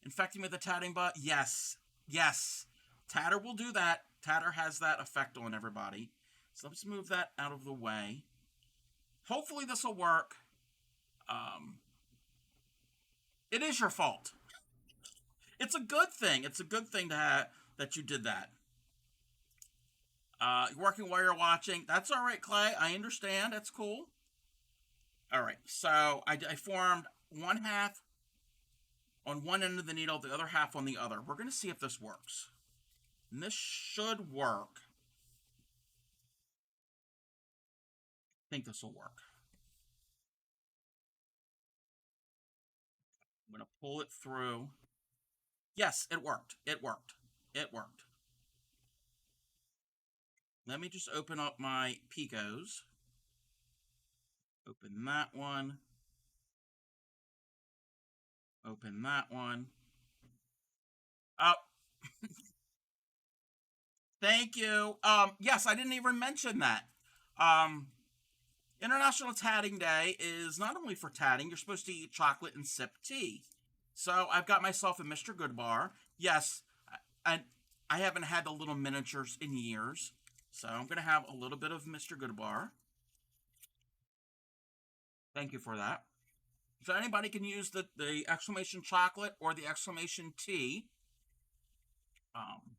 infecting me with the tatting bug, yes, yes, Tatter will do that. Tatter has that effect on everybody. So let's move that out of the way. Hopefully this will work. Um, it is your fault. It's a good thing. It's a good thing to have that you did that. Working while you're watching. That's all right, Clay. I understand. That's cool. All right. So I formed one half on one end of the needle, the other half on the other. We're going to see if this works. And this should work. I think this will work. I'm going to pull it through. Yes, it worked. It worked. It worked. Let me just open up my picots. Open that one. Open that one. Oh, thank you. Yes, I didn't even mention that. Um, International Tatting Day is not only for tatting, you're supposed to eat chocolate and sip tea. So I've got myself a Mr. Goodbar. Yes, I, I haven't had the little miniatures in years. So I'm going to have a little bit of Mr. Goodbar. Thank you for that. So anybody can use the exclamation chocolate or the exclamation tea um,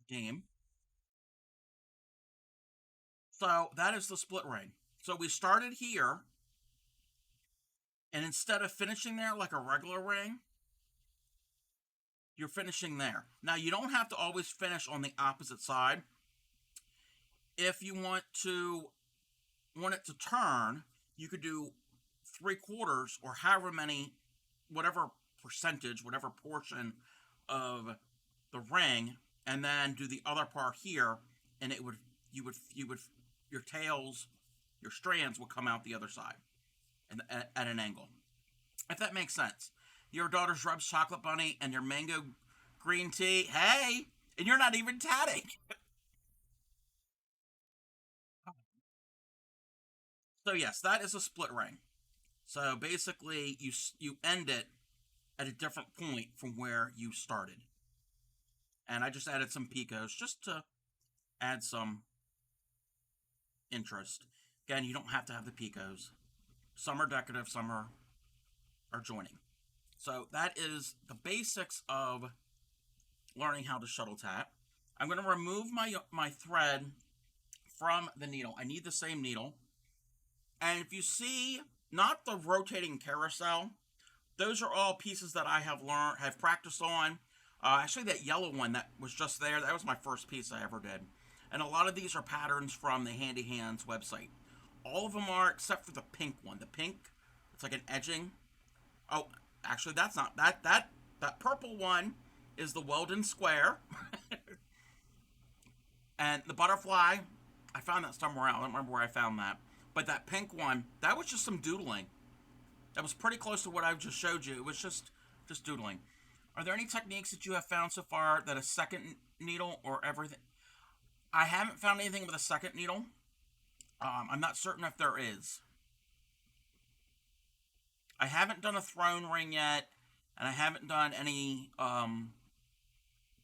game. So that is the split ring. So we started here, and instead of finishing there like a regular ring, you're finishing there. Now you don't have to always finish on the opposite side. If you want it to turn, you could do 3/4 or however many, whatever percentage, whatever portion of the ring, and then do the other part here, and it would you would your tails, your strands would come out the other side, and at an angle. If that makes sense. Your daughter's Rub's chocolate bunny and your mango green tea. Hey, and you're not even tatting. So yes, that is a split ring. So basically, you end it at a different point from where you started. And I just added some picos just to add some interest. Again, you don't have to have the picos. Some are decorative, some are joining. So that is the basics of learning how to shuttle tat. I'm going to remove my thread from the needle. I need the same needle. And if you see, not the rotating carousel, those are all pieces that I have practiced on. Actually, that yellow one that was just there, that was my first piece I ever did. And a lot of these are patterns from the Handy Hands website. All of them are, except for the pink one. The pink, it's like an edging. Oh, actually, that's not that purple one is the Weldon Square, and the butterfly. I found that somewhere else. I don't remember where I found that. But that pink one, that was just some doodling. That was pretty close to what I just showed you. It was just doodling. Are there any techniques that you have found so far that a second needle or everything? I haven't found anything with a second needle. I'm not certain if there is. I haven't done a throne ring yet, and I haven't done any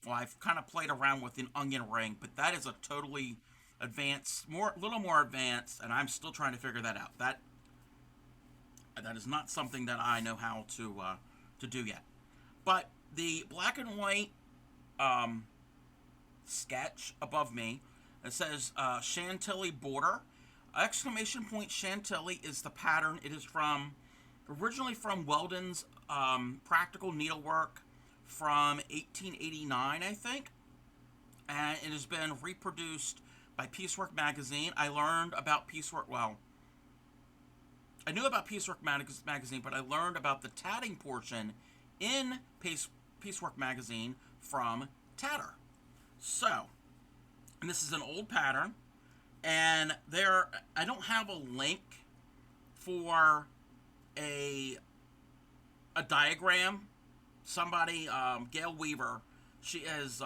Well, I've kind of played around with an onion ring, but that is a totally advanced, little more advanced, and I'm still trying to figure that out. That is not something that I know how to do yet. But the black and white um, sketch above me, it says chantilly border. Exclamation point chantilly is the pattern. It is originally from Weldon's practical needlework from 1889, I think, and it has been reproduced by Piecework magazine. I learned about Piecework. Well, I knew about Piecework magazine, but I learned about the tatting portion in Piecework magazine from Tatter. So, and this is an old pattern, and I don't have a link for a a diagram. Somebody, Gail Weaver, she has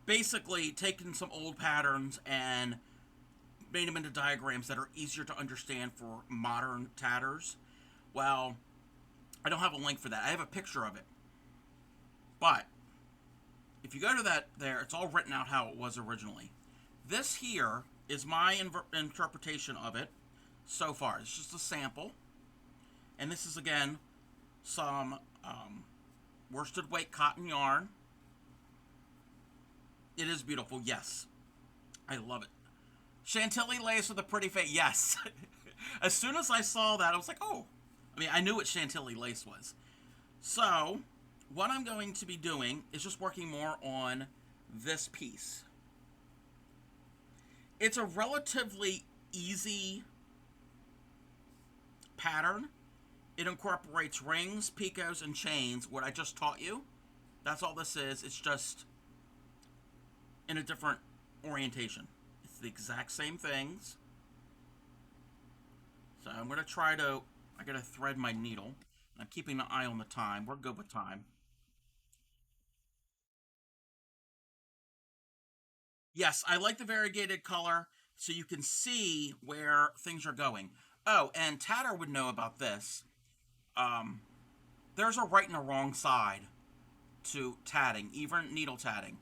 basically taken some old patterns and made them into diagrams that are easier to understand for modern tatters. Well, I don't have a link for that. I have a picture of it. But if you go to that there, it's all written out how it was originally. This here is my interpretation of it so far. It's just a sample. And this is, again, some worsted weight cotton yarn. It is beautiful, yes. I love it. Chantilly lace with a pretty face, yes. As soon as I saw that, I was like, oh. I mean, I knew what chantilly lace was. So, what I'm going to be doing is just working more on this piece. It's a relatively easy pattern. It incorporates rings, picots, and chains, what I just taught you. That's all this is. It's just in a different orientation. It's the exact same things. So I'm going to I got to thread my needle. I'm keeping an eye on the time. We're good with time. Yes, I like the variegated color so you can see where things are going. Oh, and Tatter would know about this. Um, there's a right and a wrong side to tatting, even needle tatting.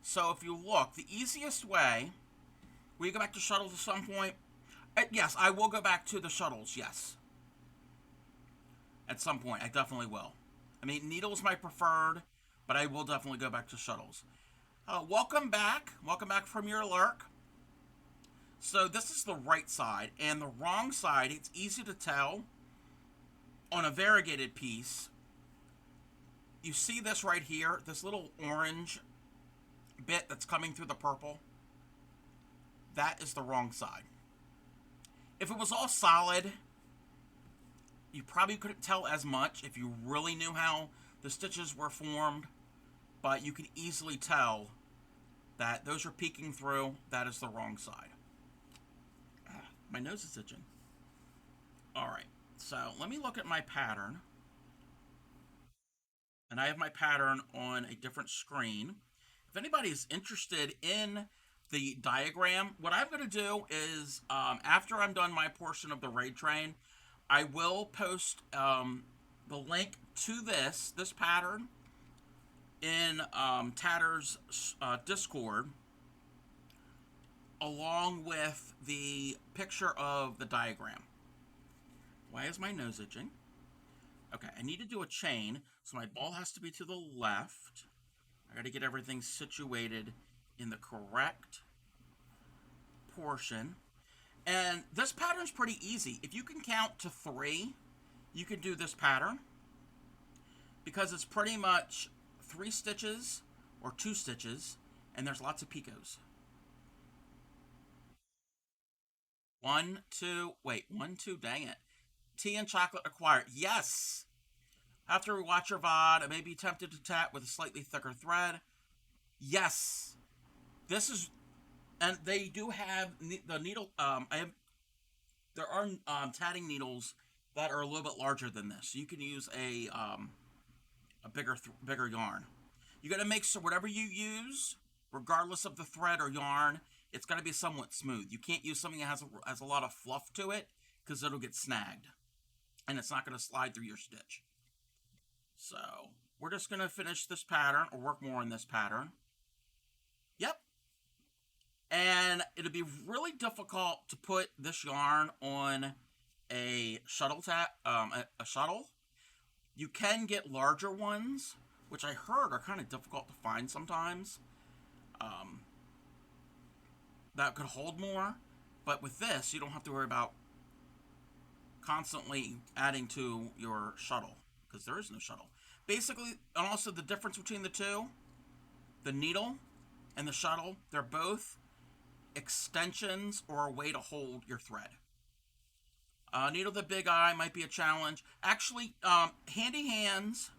So if you look, the easiest way, will you go back to shuttles at some point? Yes, I will go back to the shuttles, yes. At some point, I definitely will. I mean, needle's my preferred, but I will definitely go back to shuttles. Welcome back. Welcome back from your lurk. So this is the right side, and the wrong side, it's easy to tell on a variegated piece. You see this right here, this little orange bit that's coming through the purple? That is the wrong side. If it was all solid, you probably couldn't tell as much if you really knew how the stitches were formed, but you can easily tell that those are peeking through. That is the wrong side. My nose is itching. All right, so let me look at my pattern. And I have my pattern on a different screen. If anybody is interested in the diagram, what I'm going to do is, after I'm done my portion of the raid train, I will post the link to this pattern in Tatter's Discord, along with the picture of the diagram. Why is my nose itching? Okay, I need to do a chain, so my ball has to be to the left. I got to get everything situated in the correct portion. And this pattern's pretty easy. If you can count to 3, you can do this pattern, because it's pretty much 3 stitches or 2 stitches, and there's lots of picots. 1, 2, wait, 1, 2, dang it. Tea and chocolate acquired. Yes! After we watch your VOD, I may be tempted to tat with a slightly thicker thread. Yes! This is, and they do have the needle, there are tatting needles that are a little bit larger than this. So you can use a bigger yarn. You got to make sure whatever you use, regardless of the thread or yarn, it's got to be somewhat smooth. You can't use something that has a lot of fluff to it, because it'll get snagged, and it's not going to slide through your stitch. So we're just going to finish this pattern or work more on this pattern. Yep. And it'll be really difficult to put this yarn on a shuttle a shuttle. You can get larger ones, which I heard are kind of difficult to find sometimes. Um, that could hold more, but with this, you don't have to worry about constantly adding to your shuttle because there is no shuttle. Basically, and also the difference between the two, the needle and the shuttle, they're both extensions or a way to hold your thread. Needle the big eye might be a challenge. Actually, handy hands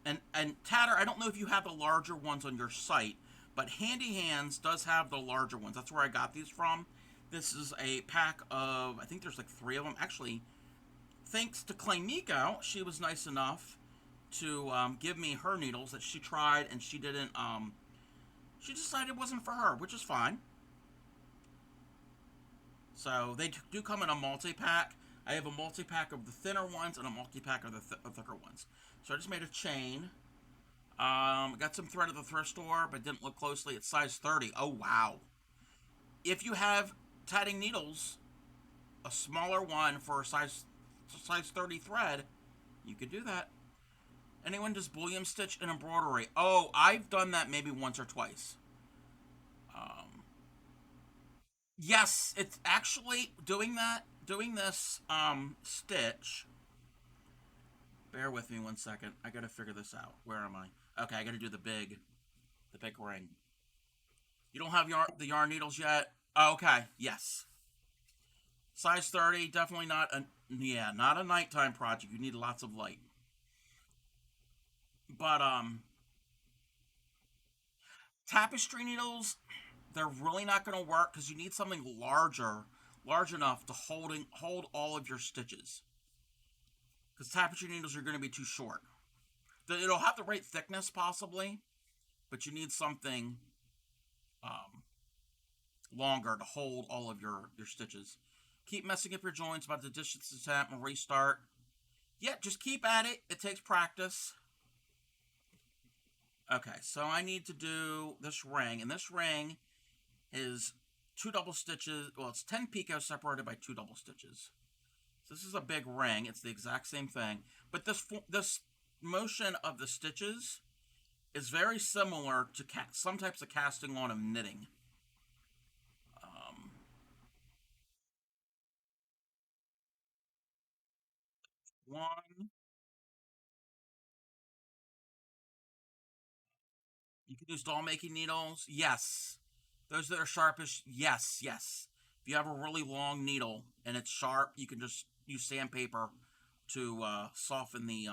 and Tatter, I don't know if you have the larger ones on your site, but Handy Hands does have the larger ones. That's where I got these from. This is a pack of, I think there's like 3 of them. Actually, thanks to Claymiko, she was nice enough to give me her needles that she tried and she didn't, she decided it wasn't for her, which is fine. So they do come in a multi-pack. I have a multi-pack of the thinner ones and a multi-pack of the thicker ones. So I just made a chain. Got some thread at the thrift store, but didn't look closely. It's size 30. Oh, wow. If you have tatting needles, a smaller one for a size 30 thread, you could do that. Anyone does bullion stitch and embroidery? Oh, I've done that maybe once or twice. Yes, it's actually doing this stitch. Bear with me 1 second. I gotta figure this out. Where am I? Okay, I gotta do the big ring. You don't have the yarn needles yet? Oh, okay, yes. Size 30, definitely not a, yeah, not a nighttime project. You need lots of light. But, tapestry needles, they're really not gonna work because you need something large enough to hold all of your stitches. Because tapestry needles are gonna be too short. It'll have the right thickness possibly, but you need something um, longer to hold all of your stitches. Keep messing up your joints about the distance attempt and restart. Yeah, just keep at it. It takes practice. Okay, so I need to do this ring, and this ring is 2 double stitches. Well, it's 10 picots separated by 2 double stitches. So this is a big ring. It's the exact same thing, but this motion of the stitches is very similar to some types of casting on of knitting. Um, One, you can use doll making needles. Yes, those that are sharpish. Yes, yes. If you have a really long needle and it's sharp, you can just use sandpaper to soften the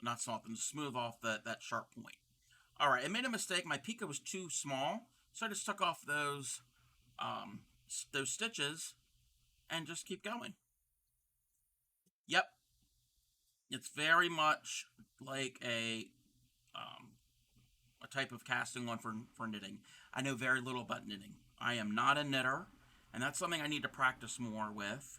not soften, smooth off that sharp point. All right, I made a mistake. My picot was too small, so I just took off those stitches and just keep going. Yep, it's very much like a type of casting on for knitting. I know very little about knitting. I am not a knitter, and that's something I need to practice more with.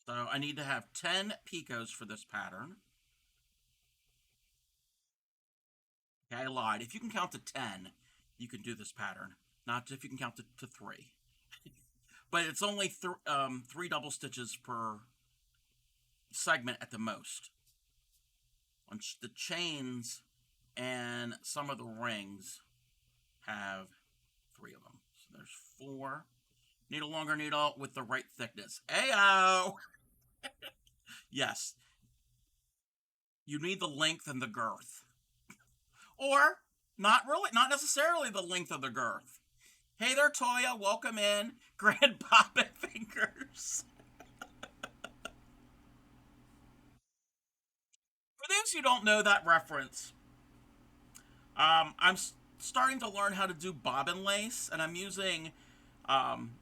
So I need to have 10 picots for this pattern. Okay, I lied. If you can count to 10, you can do this pattern. Not if you can count to 3. But it's only 3 double stitches per segment at the most. On the chains and some of the rings have 3 of them. So there's 4. Need a longer needle with the right thickness. Ayo! Yes, you need the length and the girth. Or, not really, not necessarily the length of the girth. Hey there, Toya, welcome in. Grand Poppet Fingers. For those who don't know that reference, I'm starting to learn how to do bobbin lace, and I'm using um,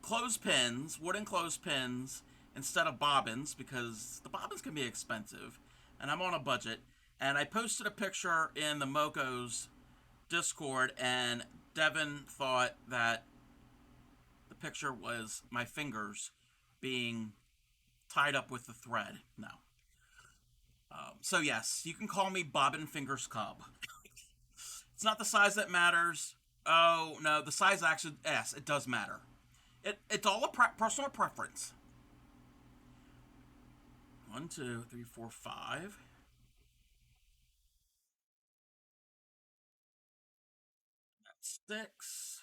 clothespins, wooden clothespins, instead of bobbins because the bobbins can be expensive, and I'm on a budget. And I posted a picture in the Moco's Discord, and Devin thought that The picture was my fingers being tied up with the thread. No. So yes, you can call me Bobbin Fingers Cub. It's not the size that matters. Oh no, the size actually, yes, it does matter. It's all a personal preference. One, two, three, four, five. That's six.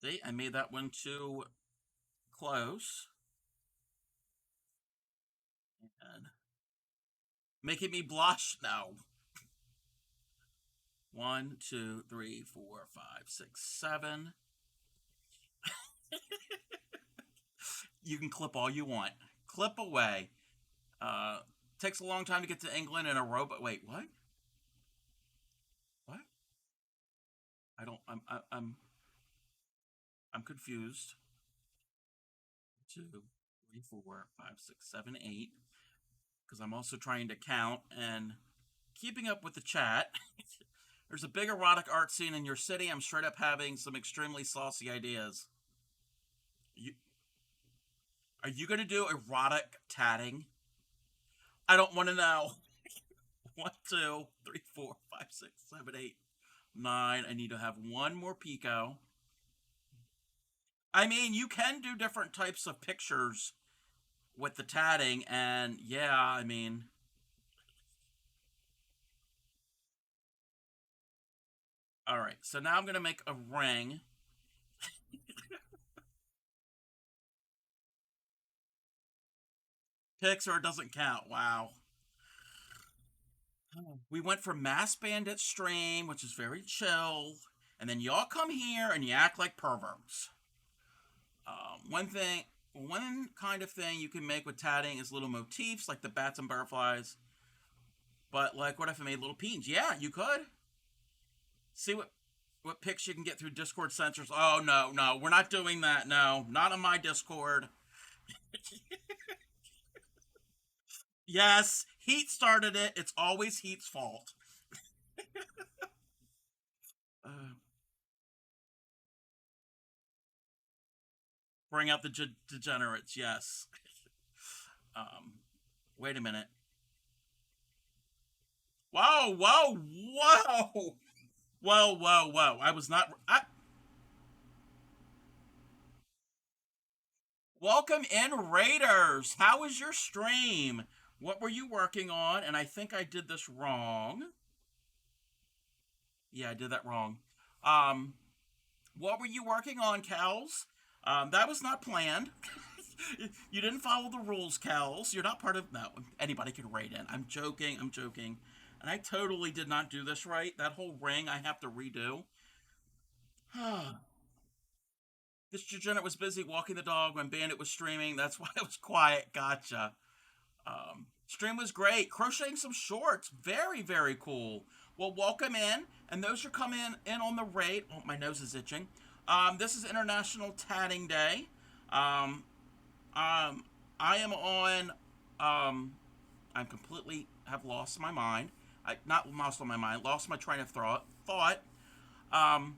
See, I made that one too close. And making me blush. No. One, two, three, four, five, six, seven. You can clip all you want. Clip away. Uh, Takes a long time to get to England in a robot. Wait, what? What? I don't. I'm confused. Two, three, four, five, six, seven, eight. Because I'm also trying to count and keeping up with the chat. There's a big erotic art scene in your city. I'm straight up having some extremely saucy ideas. You, are you going to do erotic tatting? I don't want to know. One, two, three, four, five, six, seven, eight, nine. I need to have one more Pico. I mean, you can do different types of pictures with the tatting, and yeah, I mean, all right. So now I'm gonna make a ring. Pixar doesn't count. Wow. We went from Mass Bandit Stream, which is very chill, and then y'all come here and you act like perverts. One kind of thing you can make with tatting is little motifs like the bats and butterflies. But like, what if I made little peens? Yeah, you could. See what pics you can get through Discord censors. Oh no, no, we're not doing that. No, not on my Discord. Yes, Heat started it. It's always Heat's fault. Uh, bring out the degenerates. Yes. Um, Wait a minute. Whoa, whoa, whoa, whoa, whoa, whoa! I was not. Welcome in, Raiders. How was your stream? What were you working on? And I think I did this wrong. Yeah, I did that wrong. Um, what were you working on, Kels? That was not planned. You didn't follow the rules, Kels. You're not part of. No, anybody can raid in. I'm joking. I'm joking. And I totally did not do this right. That whole ring I have to redo. This degenerate was busy walking the dog when Bandit was streaming. That's why it was quiet. Gotcha. Stream was great. Crocheting some shorts. Very, very cool. Well, welcome in. And those are coming in on the rate. Oh, my nose is itching. This is International Tatting Day. Um, um, I am on. Um, I'm completely have lost my mind. I not lost my mind. Lost my train of thought. Um,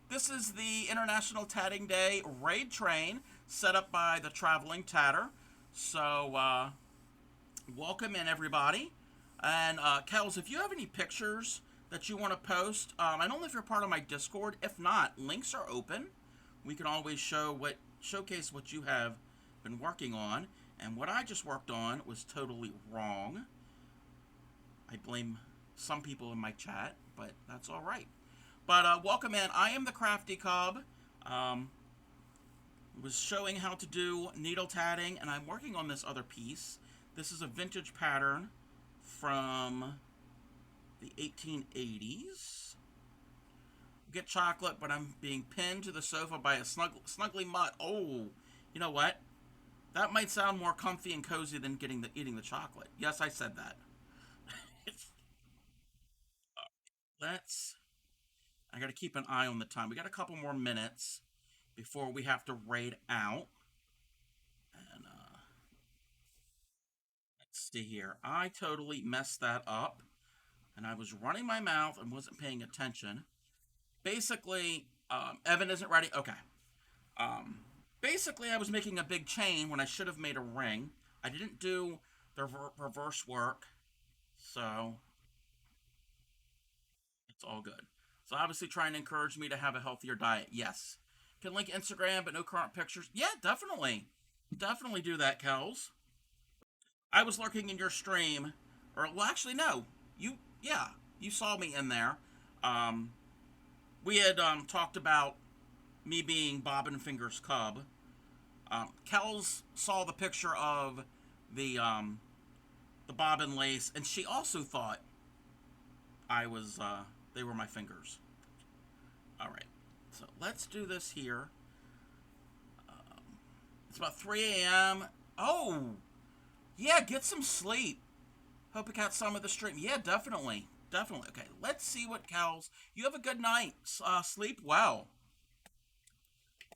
this is the International Tatting Day Raid Train set up by the Traveling Tatter. So, welcome in, everybody. And, Kels, if you have any pictures that you want to post, I don't know if you're part of my Discord. If not, links are open. We can always showcase what you have been working on. And what I just worked on was totally wrong. I blame some people in my chat, but that's all right. But welcome in. I am the Crafty Cub. Um, was showing how to do needle tatting, and I'm working on this other piece. This is a vintage pattern from the 1880s. Get chocolate, but I'm being pinned to the sofa by a snuggly mutt. Oh, you know what? That might sound more comfy and cozy than eating the chocolate. Yes, I said that. Let's. I got to keep an eye on the time. We got a couple more minutes before we have to raid out. And let's see here. I totally messed that up, and I was running my mouth and wasn't paying attention. Basically, Evan isn't ready. Okay. Um, Basically, I was making a big chain when I should have made a ring. I didn't do the reverse work, so it's all good. So obviously, trying to encourage me to have a healthier diet. Yes. Can link Instagram, but no current pictures. Yeah, definitely, definitely do that, Kels. I was lurking in your stream, or well, actually, no, you, yeah, you saw me in there. Um, we had talked about me being Bobbin Fingers Cub. Kels saw the picture of the bobbin lace, and she also thought I was they were my fingers. All right, so let's do this here. It's about 3 a.m. Oh, yeah, get some sleep. Hope you caught some of the stream. Yeah, definitely, definitely. Okay, let's see what Kels. You have a good night. Sleep well.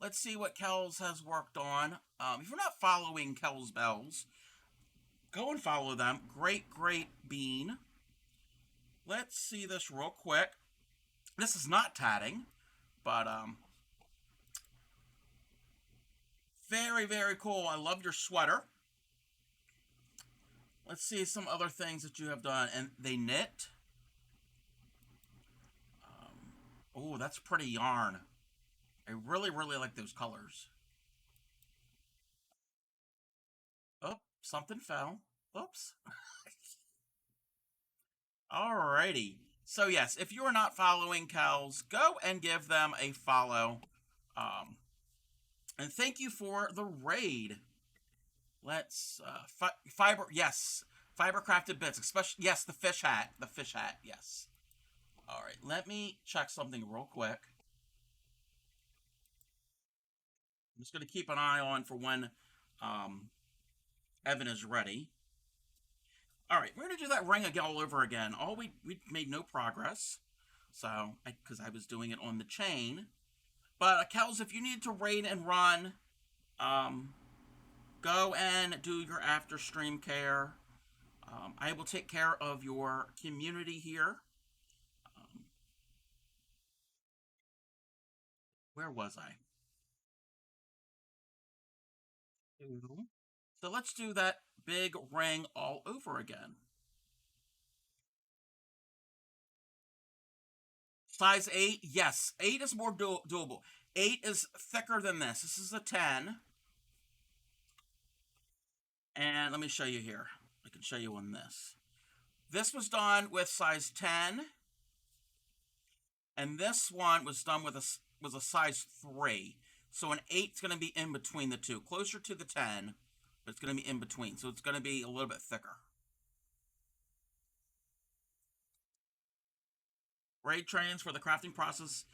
Let's see what Kels has worked on. If you're not following Kels Bells, go and follow them. Great, great bean. Let's see this real quick. This is not tatting, but very, very cool. I love your sweater. Let's see some other things that you have done. And they knit. Oh, that's pretty yarn. I really, really like those colors. Oh, something fell. Oops. Alrighty. So yes, if you are not following Kels, go and give them a follow. Um, and thank you for the raid. Let's fiber. Yes, fiber crafted bits, especially yes, the fish hat. The fish hat. Yes. All right. Let me check something real quick. I'm just going to keep an eye on for when um, Evan is ready. All right, we're going to do that ring again all over again. We made no progress, so because I was doing it on the chain. But Kels, if you need to raid and run, um, go and do your after stream care. I will take care of your community here. Um, where was I? So let's do that big ring all over again. Size 8, yes. 8 is more doable. 8 is thicker than this. This is a 10. And let me show you here. I can show you on this. This was done with size 10. And this one was done with a size 3. So an 8 is going to be in between the two. Closer to the 10, but it's going to be in between. So it's going to be a little bit thicker. Raid trains for the crafting process.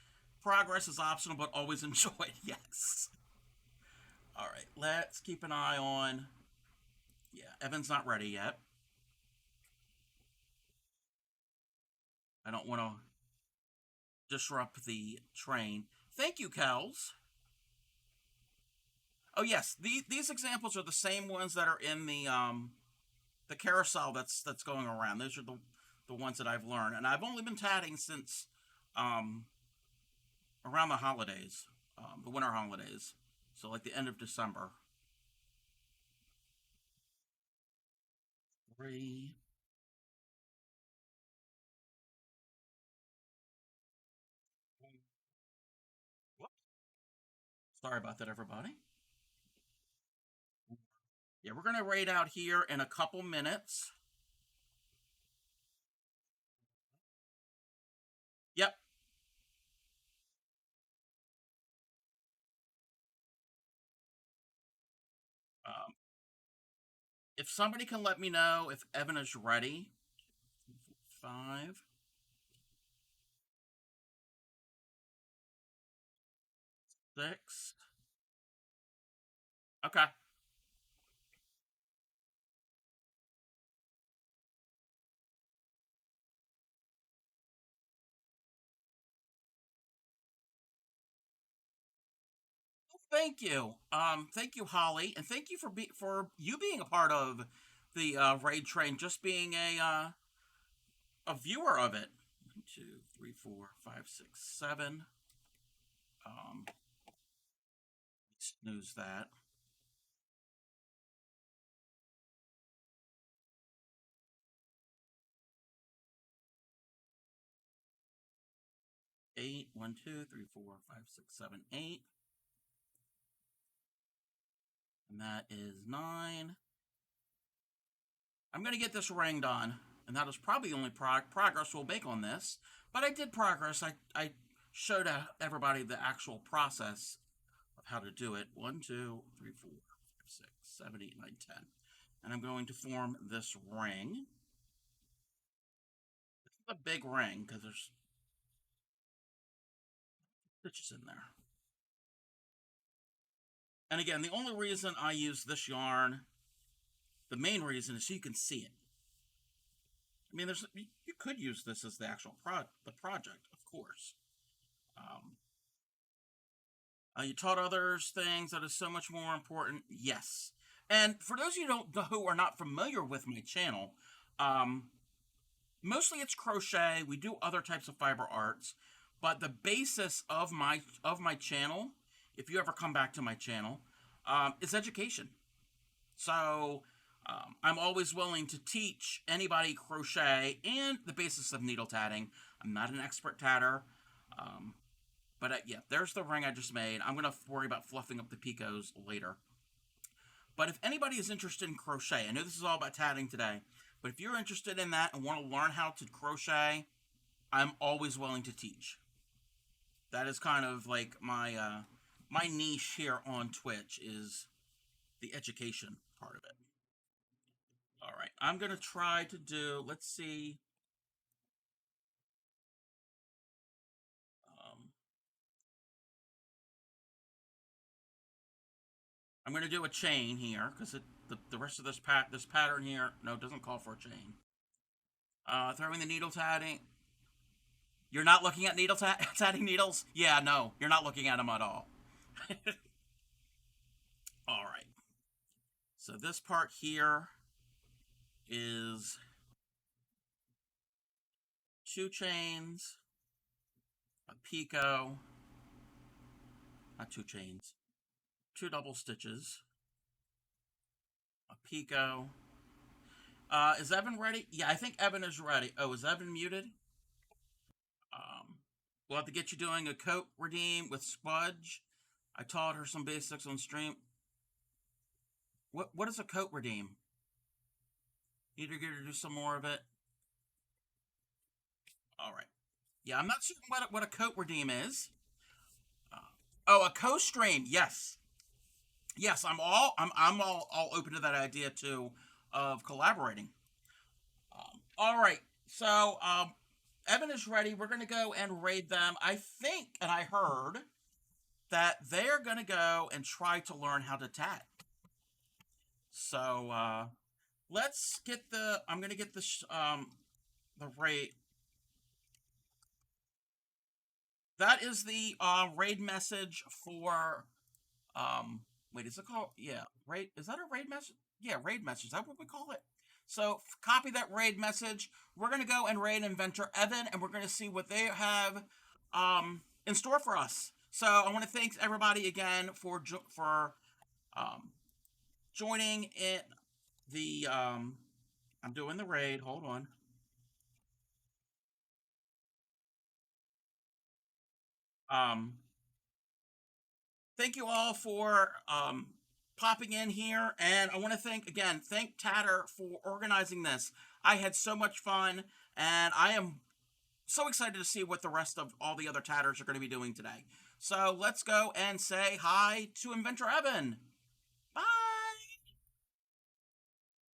Progress is optional, but always enjoyed. Yes. All right, let's keep an eye on. Yeah, Evan's not ready yet. I don't want to disrupt the train. Thank you, Kels. Oh yes, these examples are the same ones that are in the carousel that's going around. Those are the ones that I've learned, and I've only been tatting since um, around the holidays, the winter holidays. So like the end of December. Three. Whoops. Sorry about that, everybody. Yeah, we're gonna raid out here in a couple minutes. Yep. Um, if somebody can let me know if Evan is ready. 5, 6. Okay. Thank you. Thank you, Holly, and thank you for you being a part of the raid train, just being a viewer of it. 1, 2, 3, 4, 5, 6, 7. Um, snooze that. Eight, 1, 2, 3, 4, 5, 6, 7, 8. And that is 9. I'm going to get this ring done. And that is probably the only progress we'll make on this. But I did progress. I showed everybody the actual process of how to do it. 1, 2, 3, 4, 5, 6, 7, 8, 9, 10. And I'm going to form this ring. It's a big ring because there's stitches in there. And again, the only reason I use this yarn, the main reason, is so you can see it. I mean, you could use this as the actual project, of course. You taught others things that is so much more important. Yes. And for those of you who are not familiar with my channel, mostly it's crochet. We do other types of fiber arts, but the basis of my channel, if you ever come back to my channel, is education. So I'm always willing to teach anybody crochet and the basis of needle tatting. I'm not an expert tatter. But yeah, there's the ring I just made. I'm going to worry about fluffing up the picots later. But if anybody is interested in crochet, I know this is all about tatting today, but if you're interested in that and want to learn how to crochet, I'm always willing to teach. That is kind of like my niche here on Twitch, is the education part of it. All right, I'm going to try to do, let's see. I'm going to do a chain here because the rest of this pattern here, no, it doesn't call for a chain. Throwing the needle tatting. You're not looking at tatting needles? Yeah, no, you're not looking at them at all. All right. So this part here is 2 chains, a picot, not 2 chains, 2 double stitches, a picot. Is Evan ready? Yeah, I think Evan is ready. Oh, is Evan muted? We'll have to get you doing a coat redeem with Spudge. I taught her some basics on stream. What is a coat redeem? Need to get her to do some more of it. All right. Yeah, I'm not certain what a coat redeem is. Oh, a co-stream. Yes. Yes, I'm all open to that idea too, of collaborating. All right. So Evan is ready. We're going to go and raid them. I think, and I heard that they're going to go and try to learn how to tat. So let's get I'm going to get the raid. That is the raid message for wait, is it called? Yeah, raid. Is that a raid message? Yeah, raid message. Is that what we call it? So copy that raid message. We're gonna go and raid Inventor Evan, and we're gonna see what they have in store for us. So I want to thank everybody again for joining in the. I'm doing the raid. Hold on. Thank you all for popping in here, and I want to thank Tatter for organizing this. I had so much fun, and I am so excited to see what the rest of all the other Tatters are going to be doing today. So let's go and say hi to Inventor Evan.